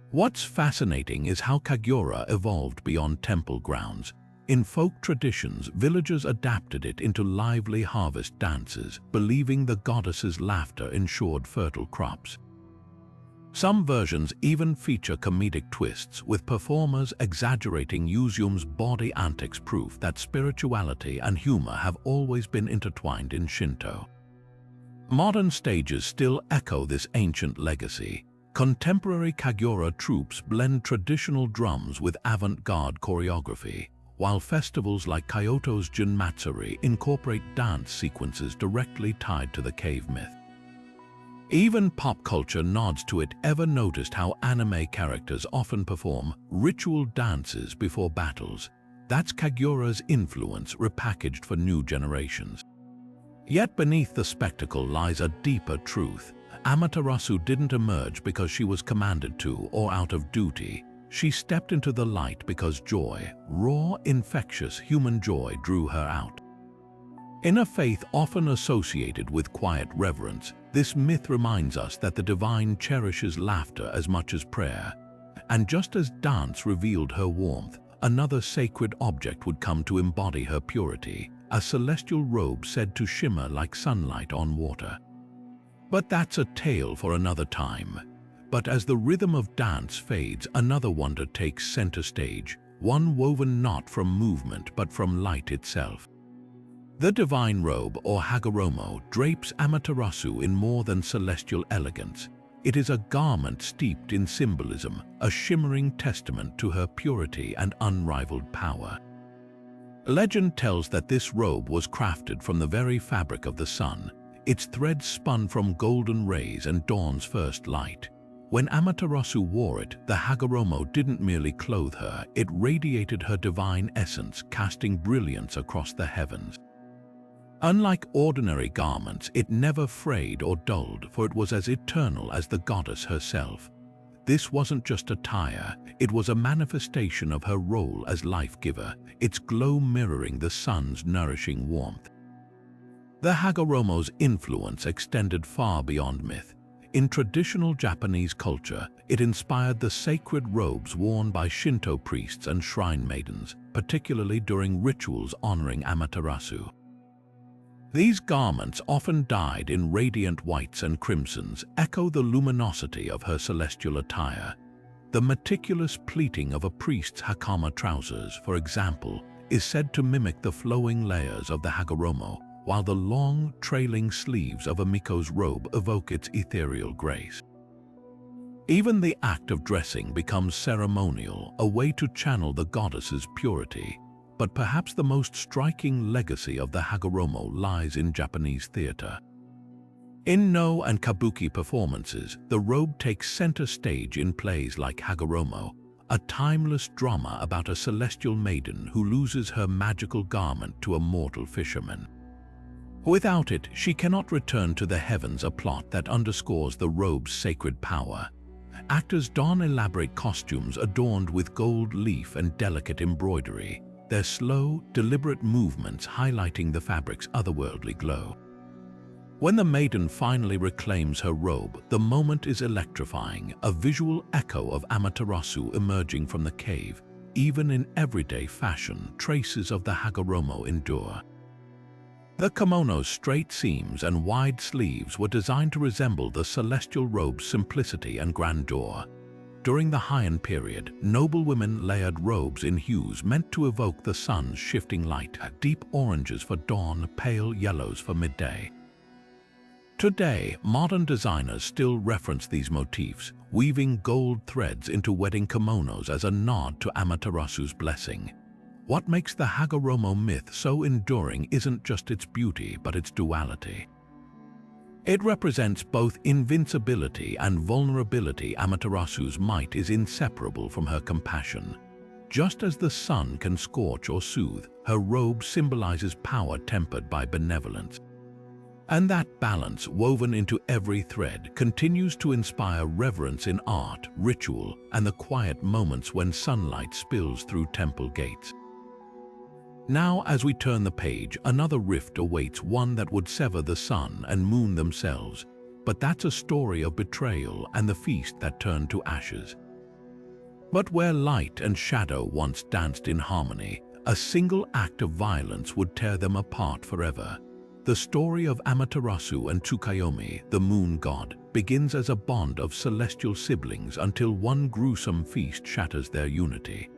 What's fascinating is how Kagura evolved beyond temple grounds. In folk traditions, villagers adapted it into lively harvest dances, believing the goddess's laughter ensured fertile crops. Some versions even feature comedic twists, with performers exaggerating Yuzume's body antics, proof that spirituality and humor have always been intertwined in Shinto. Modern stages still echo this ancient legacy. Contemporary Kagura troupes blend traditional drums with avant-garde choreography, while festivals like Kyoto's Junmatsuri incorporate dance sequences directly tied to the cave myth. Even pop culture nods to it. Ever noticed how anime characters often perform ritual dances before battles? That's Kagura's influence repackaged for new generations. Yet beneath the spectacle lies a deeper truth. Amaterasu didn't emerge because she was commanded to or out of duty. She stepped into the light because joy, raw, infectious human joy, drew her out. In a faith often associated with quiet reverence, this myth reminds us that the divine cherishes laughter as much as prayer. And just as dance revealed her warmth, another sacred object would come to embody her purity, a celestial robe said to shimmer like sunlight on water. But that's a tale for another time. But as the rhythm of dance fades, another wonder takes center stage, one woven not from movement but from light itself. The divine robe, or hagoromo, drapes Amaterasu in more than celestial elegance. It is a garment steeped in symbolism, a shimmering testament to her purity and unrivaled power. Legend tells that this robe was crafted from the very fabric of the sun, its threads spun from golden rays and dawn's first light. When Amaterasu wore it, the hagoromo didn't merely clothe her, it radiated her divine essence, casting brilliance across the heavens. Unlike ordinary garments, it never frayed or dulled, for it was as eternal as the goddess herself. This wasn't just attire, it was a manifestation of her role as life-giver, its glow mirroring the sun's nourishing warmth. The hagoromo's influence extended far beyond myth. In traditional Japanese culture, it inspired the sacred robes worn by Shinto priests and shrine maidens, particularly during rituals honoring Amaterasu. These garments, often dyed in radiant whites and crimsons, echo the luminosity of her celestial attire. The meticulous pleating of a priest's hakama trousers, for example, is said to mimic the flowing layers of the hagoromo, while the long, trailing sleeves of a miko's robe evoke its ethereal grace. Even the act of dressing becomes ceremonial, a way to channel the goddess's purity. But perhaps the most striking legacy of the hagoromo lies in Japanese theater. In no and kabuki performances, the robe takes center stage in plays like Hagoromo, a timeless drama about a celestial maiden who loses her magical garment to a mortal fisherman. Without it, she cannot return to the heavens, a plot that underscores the robe's sacred power. Actors don elaborate costumes adorned with gold leaf and delicate embroidery, their slow, deliberate movements highlighting the fabric's otherworldly glow. When the maiden finally reclaims her robe, the moment is electrifying, a visual echo of Amaterasu emerging from the cave. Even in everyday fashion, traces of the hagoromo endure. The kimono's straight seams and wide sleeves were designed to resemble the celestial robe's simplicity and grandeur. During the Heian period, noble women layered robes in hues meant to evoke the sun's shifting light, deep oranges for dawn, pale yellows for midday. Today, modern designers still reference these motifs, weaving gold threads into wedding kimonos as a nod to Amaterasu's blessing. What makes the hagoromo myth so enduring isn't just its beauty, but its duality. It represents both invincibility and vulnerability. Amaterasu's might is inseparable from her compassion. Just as the sun can scorch or soothe, her robe symbolizes power tempered by benevolence. And that balance, woven into every thread, continues to inspire reverence in art, ritual, and the quiet moments when sunlight spills through temple gates. Now, as we turn the page, another rift awaits, one that would sever the sun and moon themselves. But that's a story of betrayal and the feast that turned to ashes. But where light and shadow once danced in harmony, a single act of violence would tear them apart forever. The story of Amaterasu and Tsukuyomi, the moon god, begins as a bond of celestial siblings until one gruesome feast shatters their unity.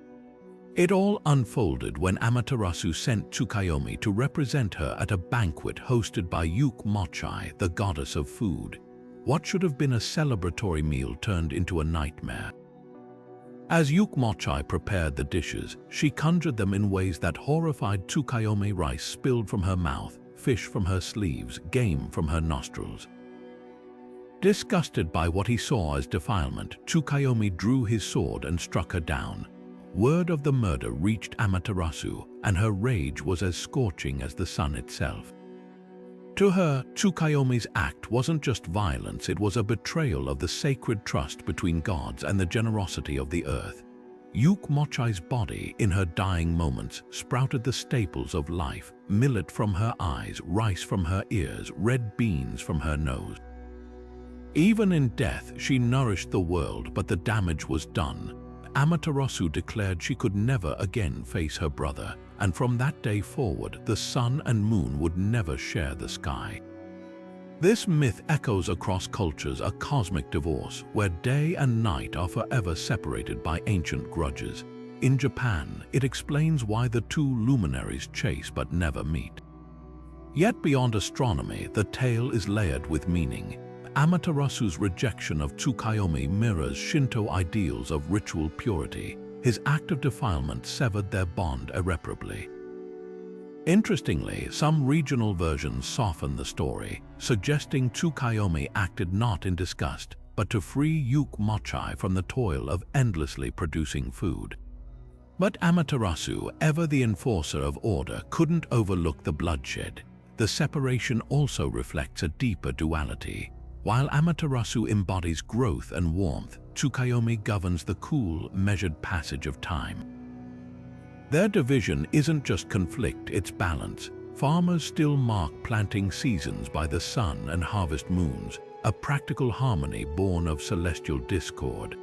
It all unfolded when Amaterasu sent Tsukuyomi to represent her at a banquet hosted by Mochai, the goddess of food. What should have been a celebratory meal turned into a nightmare. As Mochai prepared the dishes, she conjured them in ways that horrified Tsukuyomi. Rice spilled from her mouth, fish from her sleeves, game from her nostrils. Disgusted by what he saw as defilement, Tsukuyomi drew his sword and struck her down. Word of the murder reached Amaterasu, and her rage was as scorching as the sun itself. To her, Tsukuyomi's act wasn't just violence, it was a betrayal of the sacred trust between gods and the generosity of the earth. Mochai's body, in her dying moments, sprouted the staples of life: millet from her eyes, rice from her ears, red beans from her nose. Even in death, she nourished the world, but the damage was done. Amaterasu declared she could never again face her brother, and from that day forward, the sun and moon would never share the sky. This myth echoes across cultures, a cosmic divorce where day and night are forever separated by ancient grudges. In Japan, it explains why the two luminaries chase but never meet. Yet beyond astronomy, the tale is layered with meaning. Amaterasu's rejection of Tsukuyomi mirrors Shinto ideals of ritual purity. His act of defilement severed their bond irreparably. Interestingly, some regional versions soften the story, suggesting Tsukuyomi acted not in disgust, but to free Mochai from the toil of endlessly producing food. But Amaterasu, ever the enforcer of order, couldn't overlook the bloodshed. The separation also reflects a deeper duality. While Amaterasu embodies growth and warmth, Tsukuyomi governs the cool, measured passage of time. Their division isn't just conflict, it's balance. Farmers still mark planting seasons by the sun and harvest moons, a practical harmony born of celestial discord.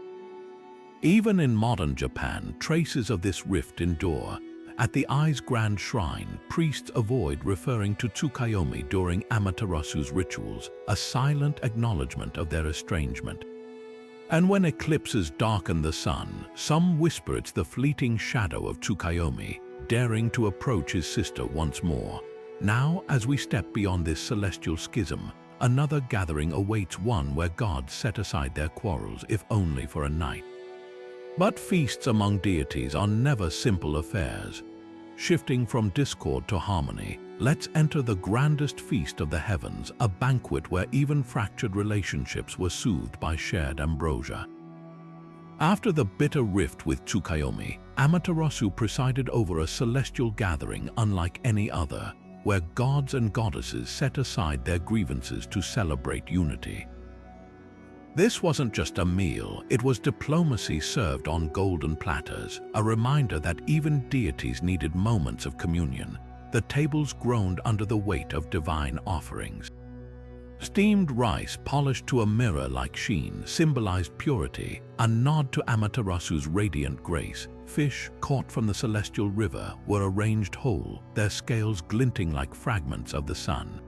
Even in modern Japan, traces of this rift endure. At the Ai's grand shrine, priests avoid referring to Tsukuyomi during Amaterasu's rituals, a silent acknowledgement of their estrangement. And when eclipses darken the sun, some whisper it's the fleeting shadow of Tsukuyomi, daring to approach his sister once more. Now, as we step beyond this celestial schism, another gathering awaits, one where gods set aside their quarrels, if only for a night. But feasts among deities are never simple affairs. Shifting from discord to harmony, let's enter the grandest feast of the heavens, a banquet where even fractured relationships were soothed by shared ambrosia. After the bitter rift with Tsukuyomi, Amaterasu presided over a celestial gathering unlike any other, where gods and goddesses set aside their grievances to celebrate unity. This wasn't just a meal, it was diplomacy served on golden platters, a reminder that even deities needed moments of communion. The tables groaned under the weight of divine offerings. Steamed rice polished to a mirror-like sheen symbolized purity, a nod to Amaterasu's radiant grace. Fish caught from the celestial river were arranged whole, their scales glinting like fragments of the sun.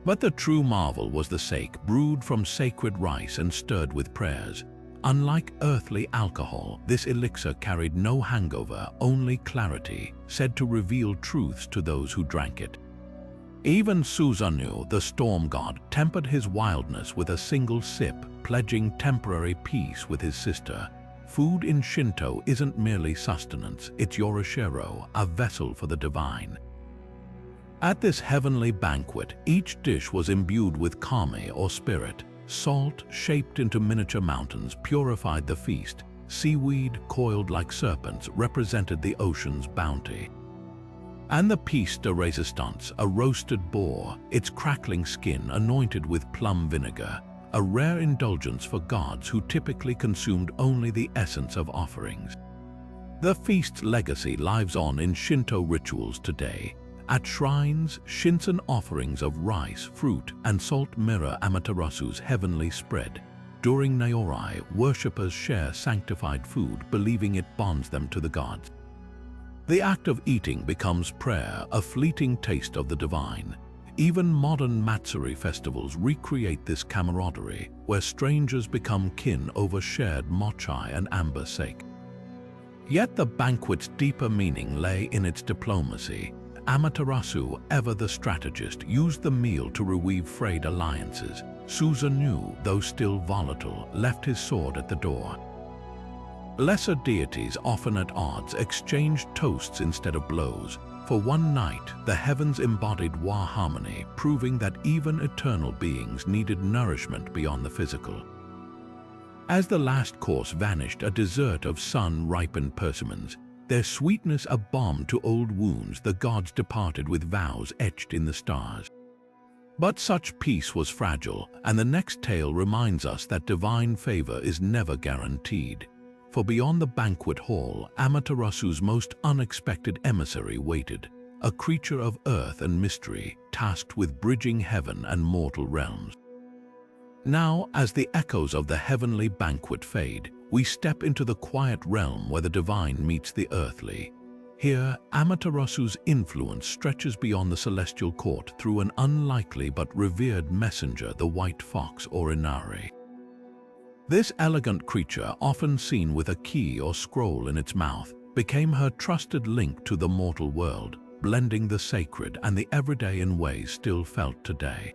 But the true marvel was the sake, brewed from sacred rice and stirred with prayers. Unlike earthly alcohol, this elixir carried no hangover, only clarity, said to reveal truths to those who drank it. Even Susanoo, the storm god, tempered his wildness with a single sip, pledging temporary peace with his sister. Food in Shinto isn't merely sustenance, it's yorishiro, a vessel for the divine. At this heavenly banquet, each dish was imbued with kami or spirit. Salt, shaped into miniature mountains, purified the feast. Seaweed, coiled like serpents, represented the ocean's bounty. And the piece de resistance, a roasted boar, its crackling skin anointed with plum vinegar, a rare indulgence for gods who typically consumed only the essence of offerings. The feast's legacy lives on in Shinto rituals today. At shrines, shinsen offerings of rice, fruit, and salt mirror Amaterasu's heavenly spread. During Nyorai, worshippers share sanctified food, believing it bonds them to the gods. The act of eating becomes prayer, a fleeting taste of the divine. Even modern Matsuri festivals recreate this camaraderie, where strangers become kin over shared mochi and amber sake. Yet the banquet's deeper meaning lay in its diplomacy. Amaterasu, ever the strategist, used the meal to reweave frayed alliances. Susanoo, though still volatile, left his sword at the door. Lesser deities, often at odds, exchanged toasts instead of blows. For one night, the heavens embodied war harmony, proving that even eternal beings needed nourishment beyond the physical. As the last course vanished, a dessert of sun-ripened persimmons, their sweetness a balm to old wounds, the gods departed with vows etched in the stars. But such peace was fragile, and the next tale reminds us that divine favor is never guaranteed. For beyond the banquet hall, Amaterasu's most unexpected emissary waited, a creature of earth and mystery, tasked with bridging heaven and mortal realms. Now, as the echoes of the heavenly banquet fade, we step into the quiet realm where the divine meets the earthly. Here, Amaterasu's influence stretches beyond the celestial court through an unlikely but revered messenger, the white fox or Inari. This elegant creature, often seen with a key or scroll in its mouth, became her trusted link to the mortal world, blending the sacred and the everyday in ways still felt today.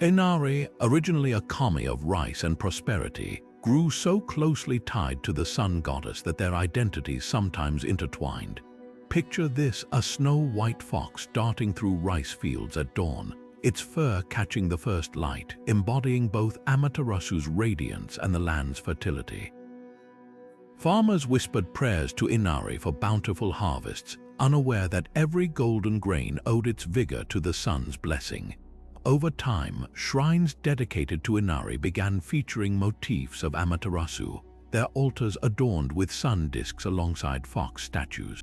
Inari, originally a kami of rice and prosperity, grew so closely tied to the sun goddess that their identities sometimes intertwined. Picture this, a snow-white fox darting through rice fields at dawn, its fur catching the first light, embodying both Amaterasu's radiance and the land's fertility. Farmers whispered prayers to Inari for bountiful harvests, unaware that every golden grain owed its vigor to the sun's blessing. Over time, shrines dedicated to Inari began featuring motifs of Amaterasu, their altars adorned with sun discs alongside fox statues.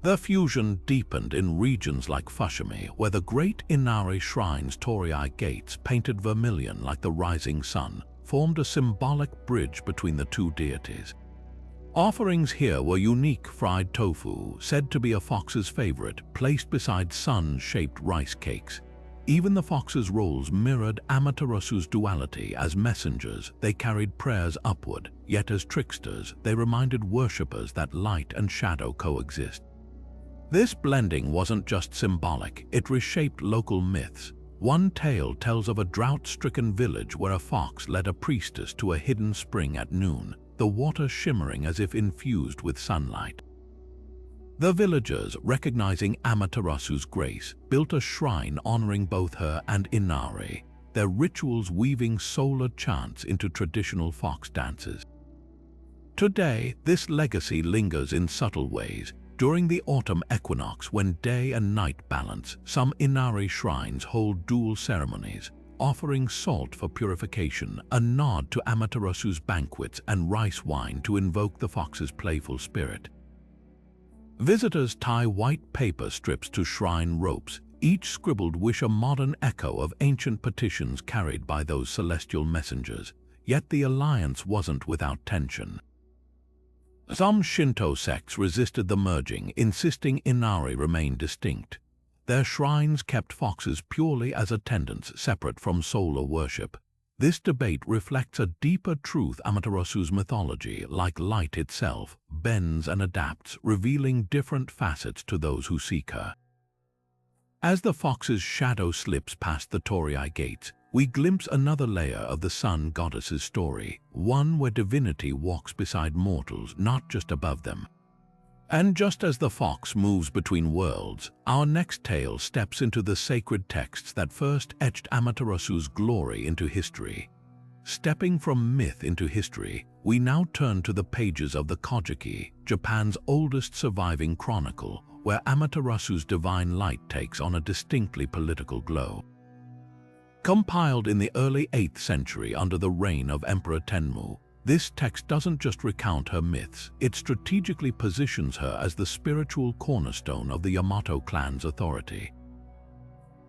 The fusion deepened in regions like Fushimi, where the great Inari shrine's torii gates, painted vermilion like the rising sun, formed a symbolic bridge between the two deities. Offerings here were unique fried tofu, said to be a fox's favorite, placed beside sun-shaped rice cakes. Even the fox's roles mirrored Amaterasu's duality. As messengers, they carried prayers upward, yet as tricksters, they reminded worshippers that light and shadow coexist. This blending wasn't just symbolic, it reshaped local myths. One tale tells of a drought-stricken village where a fox led a priestess to a hidden spring at noon, the water shimmering as if infused with sunlight. The villagers, recognizing Amaterasu's grace, built a shrine honoring both her and Inari, their rituals weaving solar chants into traditional fox dances. Today, this legacy lingers in subtle ways. During the autumn equinox, when day and night balance, some Inari shrines hold dual ceremonies, offering salt for purification, a nod to Amaterasu's banquets, and rice wine to invoke the fox's playful spirit. Visitors tie white paper strips to shrine ropes, each scribbled wish a modern echo of ancient petitions carried by those celestial messengers. Yet the alliance wasn't without tension. Some Shinto sects resisted the merging, insisting Inari remain distinct. Their shrines kept foxes purely as attendants, separate from solar worship. This debate reflects a deeper truth. Amaterasu's mythology, like light itself, bends and adapts, revealing different facets to those who seek her. As the fox's shadow slips past the Torii gates, we glimpse another layer of the sun goddess's story, one where divinity walks beside mortals, not just above them. And just as the fox moves between worlds, our next tale steps into the sacred texts that first etched Amaterasu's glory into history. Stepping from myth into history, we now turn to the pages of the Kojiki, Japan's oldest surviving chronicle, where Amaterasu's divine light takes on a distinctly political glow. Compiled in the early 8th century under the reign of Emperor Tenmu, this text doesn't just recount her myths, it strategically positions her as the spiritual cornerstone of the Yamato clan's authority.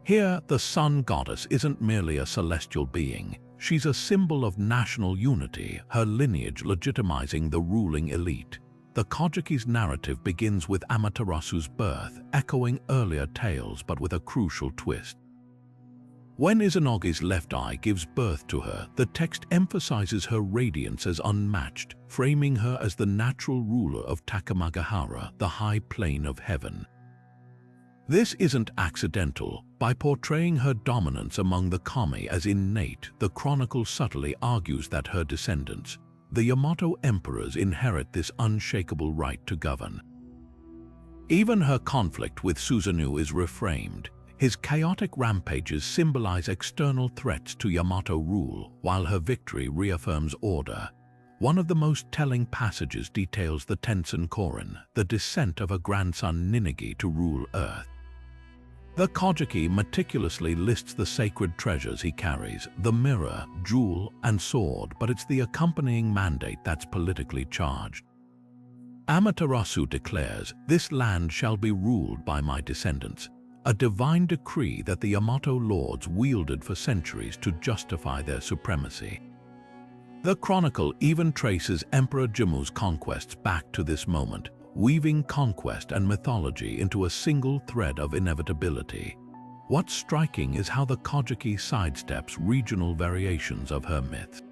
Here, the sun goddess isn't merely a celestial being, she's a symbol of national unity, her lineage legitimizing the ruling elite. The Kojiki's narrative begins with Amaterasu's birth, echoing earlier tales but with a crucial twist. When Izanagi's left eye gives birth to her, the text emphasizes her radiance as unmatched, framing her as the natural ruler of Takamagahara, the high plane of heaven. This isn't accidental. By portraying her dominance among the kami as innate, the chronicle subtly argues that her descendants, the Yamato emperors, inherit this unshakable right to govern. Even her conflict with Susanoo is reframed. His chaotic rampages symbolize external threats to Yamato rule, while her victory reaffirms order. One of the most telling passages details the Tensen Korin, the descent of her grandson Ninigi to rule Earth. The Kojiki meticulously lists the sacred treasures he carries, the mirror, jewel, and sword, but it's the accompanying mandate that's politically charged. Amaterasu declares, "This land shall be ruled by my descendants," a divine decree that the Yamato lords wielded for centuries to justify their supremacy. The chronicle even traces Emperor Jimmu's conquests back to this moment, weaving conquest and mythology into a single thread of inevitability. What's striking is how the Kojiki sidesteps regional variations of her myths.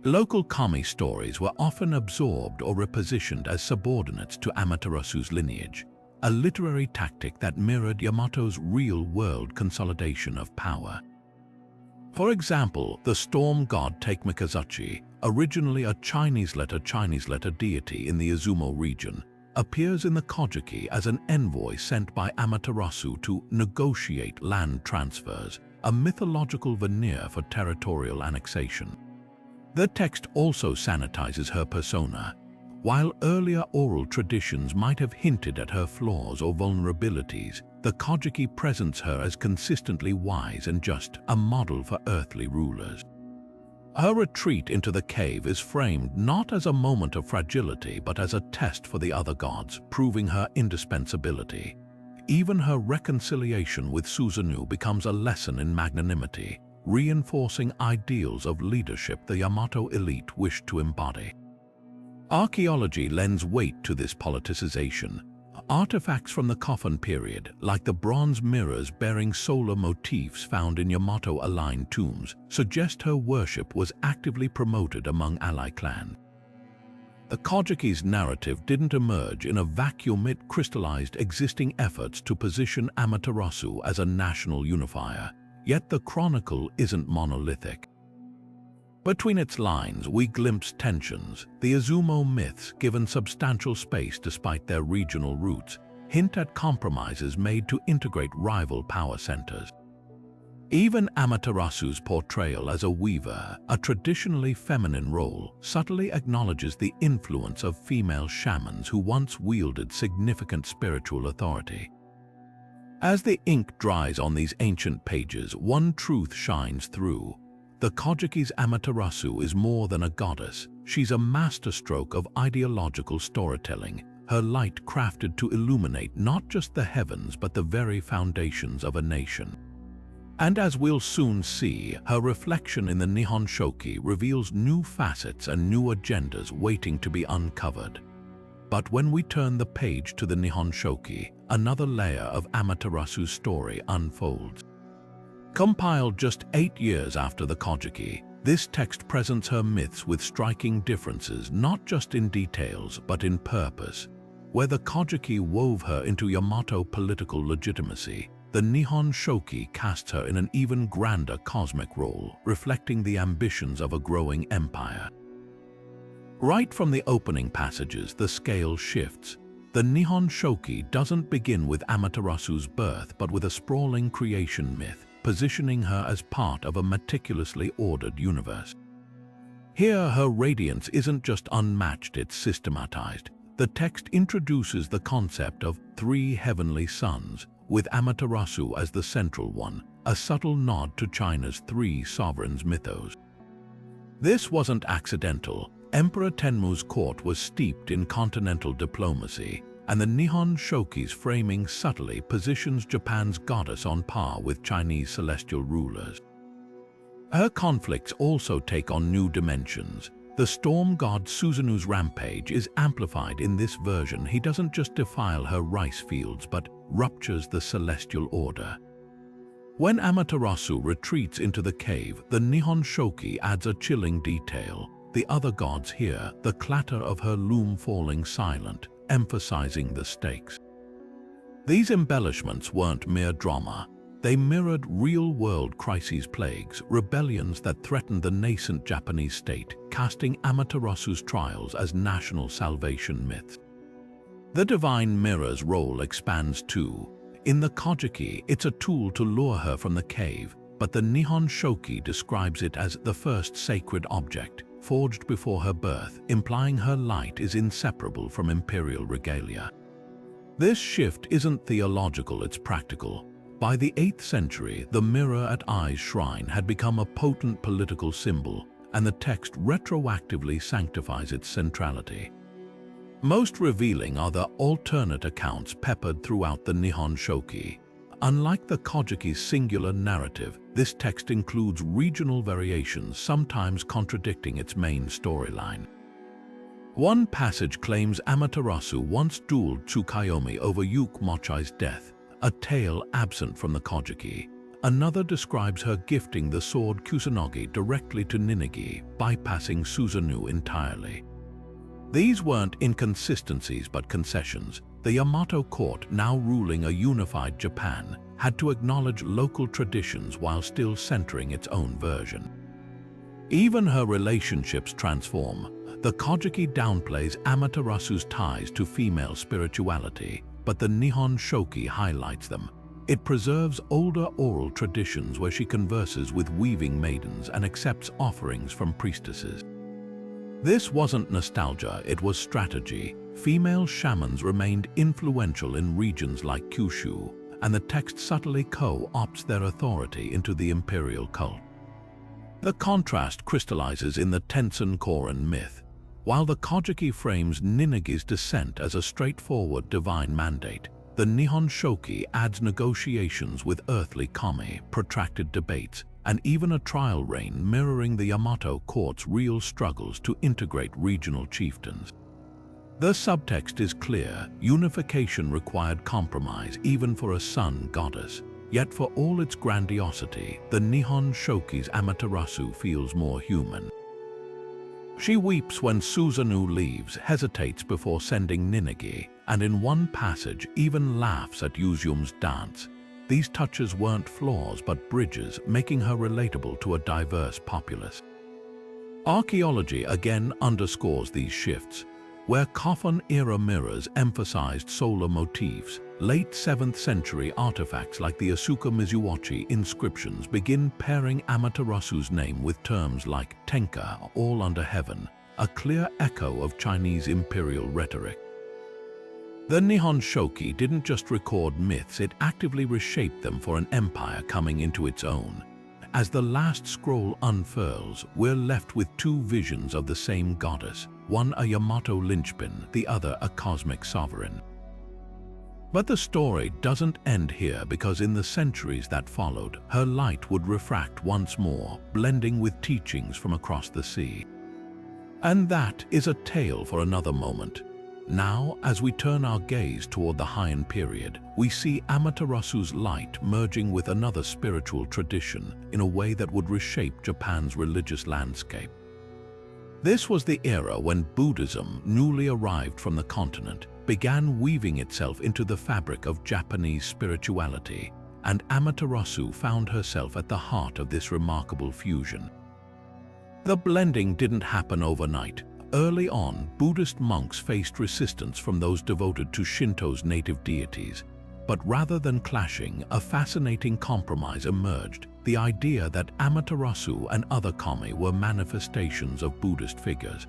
Local kami stories were often absorbed or repositioned as subordinates to Amaterasu's lineage, a literary tactic that mirrored Yamato's real-world consolidation of power. For example, the storm god Takemikazuchi, originally a Chinese letter deity in the Izumo region, appears in the Kojiki as an envoy sent by Amaterasu to negotiate land transfers, a mythological veneer for territorial annexation. The text also sanitizes her persona. While earlier oral traditions might have hinted at her flaws or vulnerabilities, the Kojiki presents her as consistently wise and just, a model for earthly rulers. Her retreat into the cave is framed not as a moment of fragility but as a test for the other gods, proving her indispensability. Even her reconciliation with Susanoo becomes a lesson in magnanimity, reinforcing ideals of leadership the Yamato elite wished to embody. Archaeology lends weight to this politicization. Artifacts from the Coffin period, like the bronze mirrors bearing solar motifs found in Yamato-aligned tombs, suggest her worship was actively promoted among ally clans. The Kojiki's narrative didn't emerge in a vacuum. It crystallized existing efforts to position Amaterasu as a national unifier, yet the chronicle isn't monolithic. Between its lines, we glimpse tensions. The Izumo myths, given substantial space despite their regional roots, hint at compromises made to integrate rival power centers. Even Amaterasu's portrayal as a weaver, a traditionally feminine role, subtly acknowledges the influence of female shamans who once wielded significant spiritual authority. As the ink dries on these ancient pages, one truth shines through. The Kojiki's Amaterasu is more than a goddess. She's a masterstroke of ideological storytelling, her light crafted to illuminate not just the heavens but the very foundations of a nation. And as we'll soon see, her reflection in the Nihon Shoki reveals new facets and new agendas waiting to be uncovered. But when we turn the page to the Nihon Shoki, another layer of Amaterasu's story unfolds. Compiled just 8 years after the Kojiki, this text presents her myths with striking differences not just in details but in purpose. Where the Kojiki wove her into Yamato political legitimacy, the Nihon Shoki casts her in an even grander cosmic role, reflecting the ambitions of a growing empire. Right from the opening passages, the scale shifts. The Nihon Shoki doesn't begin with Amaterasu's birth but with a sprawling creation myth, positioning her as part of a meticulously ordered universe. Here, her radiance isn't just unmatched, it's systematized. The text introduces the concept of 3 heavenly suns, with Amaterasu as the central one, a subtle nod to China's 3 sovereigns mythos. This wasn't accidental. Emperor Tenmu's court was steeped in continental diplomacy, and the Nihon Shoki's framing subtly positions Japan's goddess on par with Chinese celestial rulers. Her conflicts also take on new dimensions. The storm god Susanoo's rampage is amplified in this version. He doesn't just defile her rice fields but ruptures the celestial order. When Amaterasu retreats into the cave, the Nihon Shoki adds a chilling detail. The other gods hear the clatter of her loom falling silent, emphasizing the stakes. These embellishments weren't mere drama. They mirrored real-world crises, plagues, rebellions that threatened the nascent Japanese state, casting Amaterasu's trials as national salvation myths. The divine mirror's role expands too. In the Kojiki, it's a tool to lure her from the cave, but the Nihon Shoki describes it as the first sacred object, forged before her birth, implying her light is inseparable from imperial regalia. This shift isn't theological, it's practical. By the 8th century, the mirror at Ai's shrine had become a potent political symbol, and the text retroactively sanctifies its centrality. Most revealing are the alternate accounts peppered throughout the Nihon Shoki. Unlike the Kojiki's singular narrative, this text includes regional variations, sometimes contradicting its main storyline. One passage claims Amaterasu once dueled Tsukuyomi over Mochi's death, a tale absent from the Kojiki. Another describes her gifting the sword Kusanagi directly to Ninigi, bypassing Susanoo entirely. These weren't inconsistencies but concessions. The Yamato court, now ruling a unified Japan, had to acknowledge local traditions while still centering its own version. Even her relationships transform. The Kojiki downplays Amaterasu's ties to female spirituality, but the Nihon Shoki highlights them. It preserves older oral traditions where she converses with weaving maidens and accepts offerings from priestesses. This wasn't nostalgia, it was strategy. Female shamans remained influential in regions like Kyushu, and the text subtly co-opts their authority into the imperial cult. The contrast crystallizes in the Tensen-Koren myth. While the Kojiki frames Ninigi's descent as a straightforward divine mandate, the Nihon Shoki adds negotiations with earthly kami, protracted debates, and even a trial reign mirroring the Yamato court's real struggles to integrate regional chieftains. The subtext is clear: unification required compromise even for a sun goddess. Yet for all its grandiosity, the Nihon Shoki's Amaterasu feels more human. She weeps when Susanoo leaves, hesitates before sending Ninigi, and in one passage even laughs at Yuzum's dance. These touches weren't flaws but bridges, making her relatable to a diverse populace. Archaeology again underscores these shifts. Where coffin-era mirrors emphasized solar motifs, late 7th century artifacts like the Asuka Mizuwachi inscriptions begin pairing Amaterasu's name with terms like Tenka, all under heaven, a clear echo of Chinese imperial rhetoric. The Nihon Shoki didn't just record myths, it actively reshaped them for an empire coming into its own. As the last scroll unfurls, we're left with two visions of the same goddess, one a Yamato linchpin, the other a cosmic sovereign. But the story doesn't end here, because in the centuries that followed, her light would refract once more, blending with teachings from across the sea. And that is a tale for another moment. Now, as we turn our gaze toward the Heian period, we see Amaterasu's light merging with another spiritual tradition in a way that would reshape Japan's religious landscape. This was the era when Buddhism, newly arrived from the continent, began weaving itself into the fabric of Japanese spirituality, and Amaterasu found herself at the heart of this remarkable fusion. The blending didn't happen overnight. Early on, Buddhist monks faced resistance from those devoted to Shinto's native deities. But rather than clashing, a fascinating compromise emerged: the idea that Amaterasu and other kami were manifestations of Buddhist figures.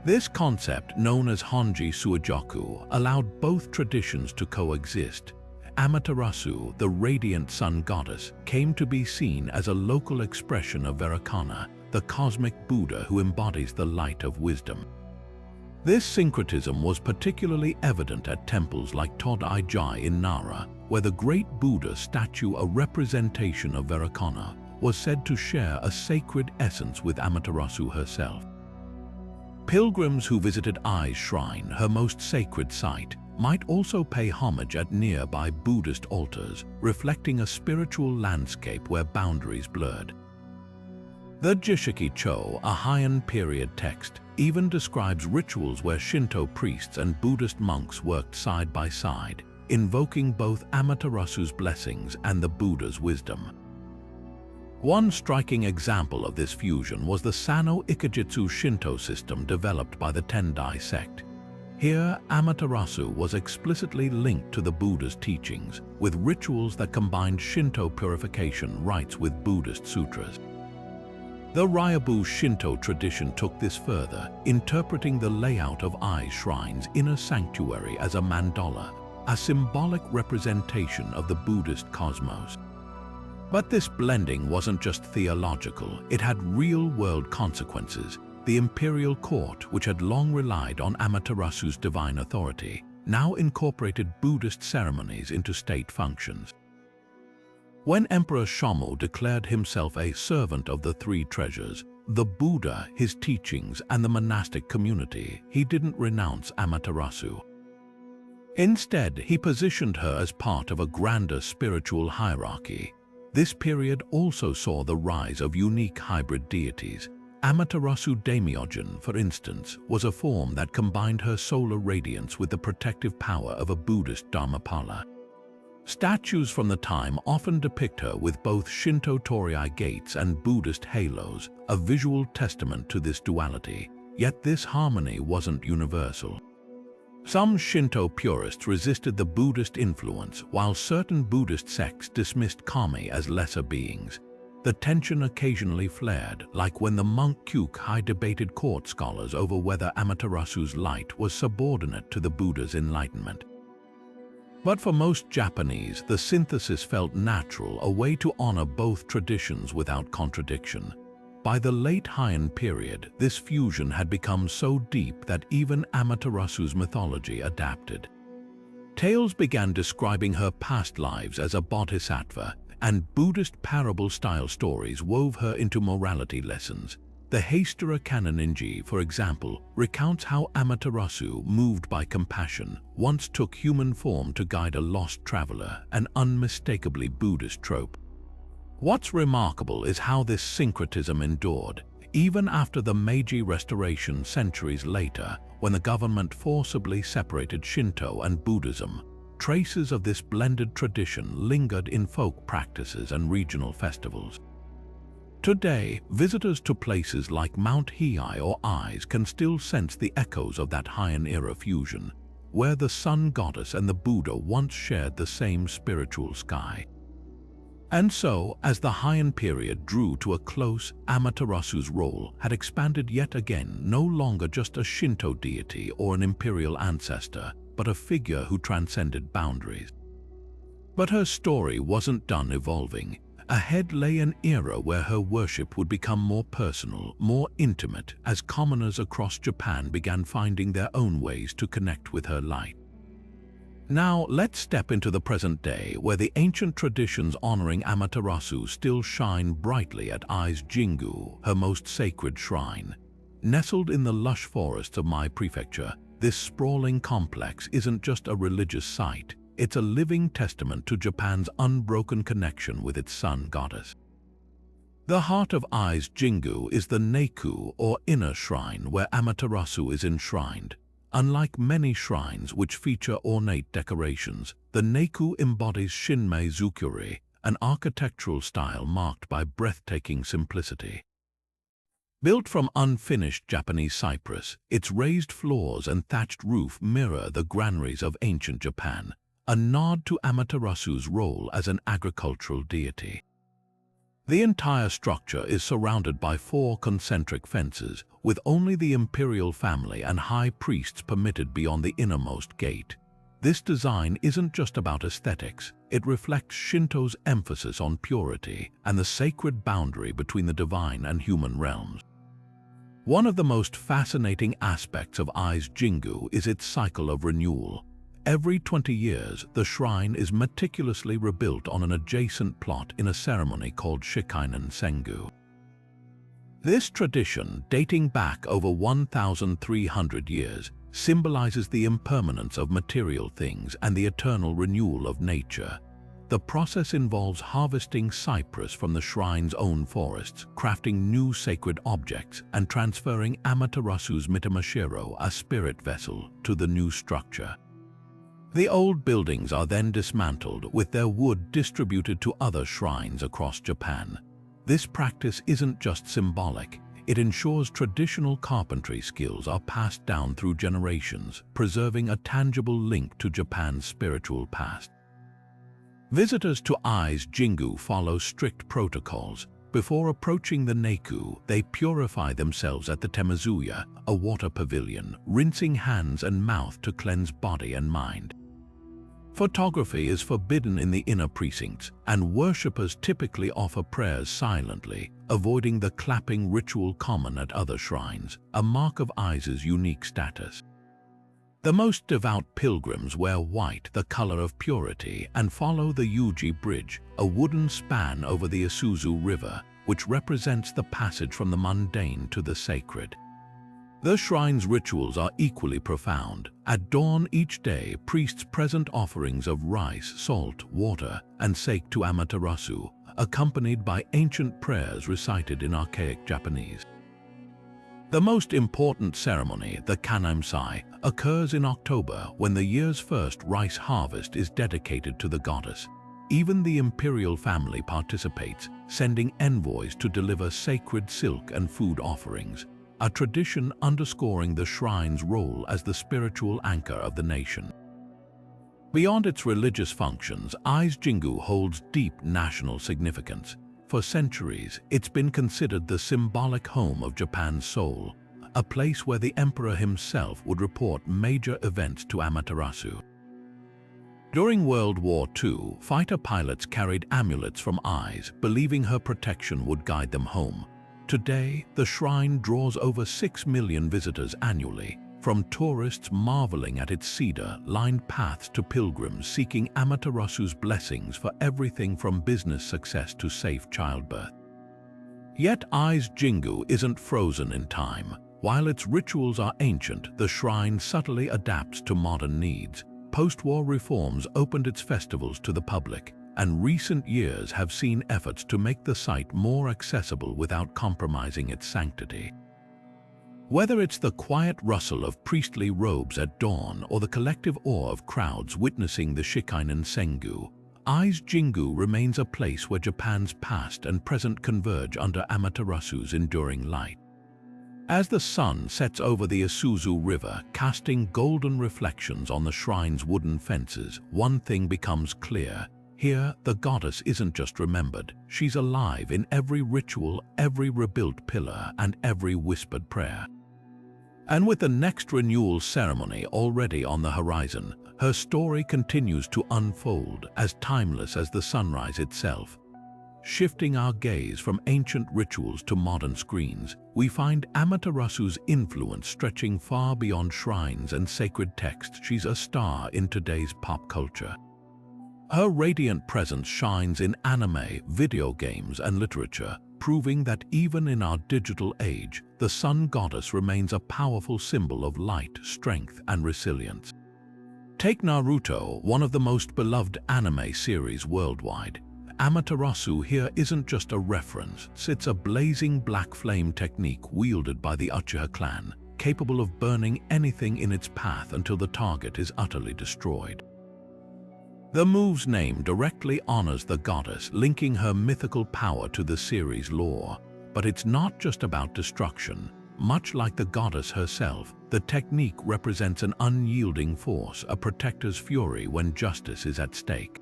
This concept, known as Honji Suijoku, allowed both traditions to coexist. Amaterasu, the radiant sun goddess, came to be seen as a local expression of Vairocana, the cosmic Buddha who embodies the light of wisdom. This syncretism was particularly evident at temples like Todai-ji in Nara, where the great Buddha statue, a representation of Vairocana, was said to share a sacred essence with Amaterasu herself. Pilgrims who visited Ai's shrine, her most sacred site, might also pay homage at nearby Buddhist altars, reflecting a spiritual landscape where boundaries blurred. The Jishikicho, a Heian period text, even describes rituals where Shinto priests and Buddhist monks worked side by side, invoking both Amaterasu's blessings and the Buddha's wisdom. One striking example of this fusion was the Sano Ikejitsu Shinto system developed by the Tendai sect. Here, Amaterasu was explicitly linked to the Buddha's teachings, with rituals that combined Shinto purification rites with Buddhist sutras. The Ryabu Shinto tradition took this further, interpreting the layout of Ai's shrine's inner sanctuary as a mandala, a symbolic representation of the Buddhist cosmos. But this blending wasn't just theological, it had real-world consequences. The imperial court, which had long relied on Amaterasu's divine authority, now incorporated Buddhist ceremonies into state functions. When Emperor Shomu declared himself a servant of the three treasures, the Buddha, his teachings, and the monastic community, he didn't renounce Amaterasu. Instead, he positioned her as part of a grander spiritual hierarchy. This period also saw the rise of unique hybrid deities. Amaterasu Daimyojin, for instance, was a form that combined her solar radiance with the protective power of a Buddhist Dharmapala. Statues from the time often depict her with both Shinto torii gates and Buddhist halos, a visual testament to this duality. Yet this harmony wasn't universal. Some Shinto purists resisted the Buddhist influence, while certain Buddhist sects dismissed kami as lesser beings. The tension occasionally flared, like when the monk Kyukai debated court scholars over whether Amaterasu's light was subordinate to the Buddha's enlightenment. But for most Japanese, the synthesis felt natural, a way to honor both traditions without contradiction. By the late Heian period, this fusion had become so deep that even Amaterasu's mythology adapted. Tales began describing her past lives as a bodhisattva, and Buddhist parable-style stories wove her into morality lessons. The Heistere Ninigi, for example, recounts how Amaterasu, moved by compassion, once took human form to guide a lost traveler, an unmistakably Buddhist trope. What's remarkable is how this syncretism endured, even after the Meiji Restoration centuries later, when the government forcibly separated Shinto and Buddhism. Traces of this blended tradition lingered in folk practices and regional festivals. Today, visitors to places like Mount Hiei or Ise can still sense the echoes of that Heian-era fusion, where the sun goddess and the Buddha once shared the same spiritual sky. And so, as the Heian period drew to a close, Amaterasu's role had expanded yet again, no longer just a Shinto deity or an imperial ancestor, but a figure who transcended boundaries. But her story wasn't done evolving. Ahead lay an era where her worship would become more personal, more intimate, as commoners across Japan began finding their own ways to connect with her light. Now, let's step into the present day, where the ancient traditions honoring Amaterasu still shine brightly at Ise Jingu, her most sacred shrine. Nestled in the lush forests of Mie Prefecture, this sprawling complex isn't just a religious site. It's a living testament to Japan's unbroken connection with its sun goddess. The heart of Ise Jingu is the Neiku, or inner shrine, where Amaterasu is enshrined. Unlike many shrines which feature ornate decorations, the Neiku embodies Shinmei Zukuri, an architectural style marked by breathtaking simplicity. Built from unfinished Japanese cypress, its raised floors and thatched roof mirror the granaries of ancient Japan, a nod to Amaterasu's role as an agricultural deity. The entire structure is surrounded by 4 concentric fences, with only the imperial family and high priests permitted beyond the innermost gate. This design isn't just about aesthetics, it reflects Shinto's emphasis on purity and the sacred boundary between the divine and human realms. One of the most fascinating aspects of Ise Jingu is its cycle of renewal. Every 20 years, the shrine is meticulously rebuilt on an adjacent plot in a ceremony called Shikainen Sengu. This tradition, dating back over 1,300 years, symbolizes the impermanence of material things and the eternal renewal of nature. The process involves harvesting cypress from the shrine's own forests, crafting new sacred objects, and transferring Amaterasu's mitamashiro, a spirit vessel, to the new structure. The old buildings are then dismantled, with their wood distributed to other shrines across Japan. This practice isn't just symbolic, it ensures traditional carpentry skills are passed down through generations, preserving a tangible link to Japan's spiritual past. Visitors to Ise Jingu follow strict protocols. Before approaching the Neiku, they purify themselves at the Temazuya, a water pavilion, rinsing hands and mouth to cleanse body and mind. Photography is forbidden in the inner precincts, and worshippers typically offer prayers silently, avoiding the clapping ritual common at other shrines, a mark of Ise's unique status. The most devout pilgrims wear white, the color of purity, and follow the Yuji Bridge, a wooden span over the Isuzu River, which represents the passage from the mundane to the sacred. The shrine's rituals are equally profound. At dawn each day, priests present offerings of rice, salt, water, and sake to Amaterasu, accompanied by ancient prayers recited in archaic Japanese. The most important ceremony, the Kanamsai, occurs in October when the year's first rice harvest is dedicated to the goddess. Even the imperial family participates, sending envoys to deliver sacred silk and food offerings, a tradition underscoring the shrine's role as the spiritual anchor of the nation. Beyond its religious functions, Ise Jingu holds deep national significance. For centuries, it's been considered the symbolic home of Japan's soul, a place where the emperor himself would report major events to Amaterasu. During World War II, fighter pilots carried amulets from Ise, believing her protection would guide them home. Today, the shrine draws over 6 million visitors annually, from tourists marveling at its cedar-lined paths to pilgrims seeking Amaterasu's blessings for everything from business success to safe childbirth. Yet Ai's Jingu isn't frozen in time. While its rituals are ancient, the shrine subtly adapts to modern needs. Post-war reforms opened its festivals to the public, and recent years have seen efforts to make the site more accessible without compromising its sanctity. Whether it's the quiet rustle of priestly robes at dawn or the collective awe of crowds witnessing the Shikainen Sengu, Ai's Jingu remains a place where Japan's past and present converge under Amaterasu's enduring light. As the sun sets over the Isuzu River, casting golden reflections on the shrine's wooden fences, one thing becomes clear. Here, the goddess isn't just remembered, she's alive in every ritual, every rebuilt pillar, and every whispered prayer. And with the next renewal ceremony already on the horizon, her story continues to unfold, as timeless as the sunrise itself. Shifting our gaze from ancient rituals to modern screens, we find Amaterasu's influence stretching far beyond shrines and sacred texts. She's a star in today's pop culture. Her radiant presence shines in anime, video games, and literature, proving that even in our digital age, the sun goddess remains a powerful symbol of light, strength, and resilience. Take Naruto, one of the most beloved anime series worldwide. Amaterasu here isn't just a reference, it's a blazing black flame technique wielded by the Uchiha clan, capable of burning anything in its path until the target is utterly destroyed. The move's name directly honors the goddess, linking her mythical power to the series' lore. But it's not just about destruction. Much like the goddess herself, the technique represents an unyielding force, a protector's fury when justice is at stake.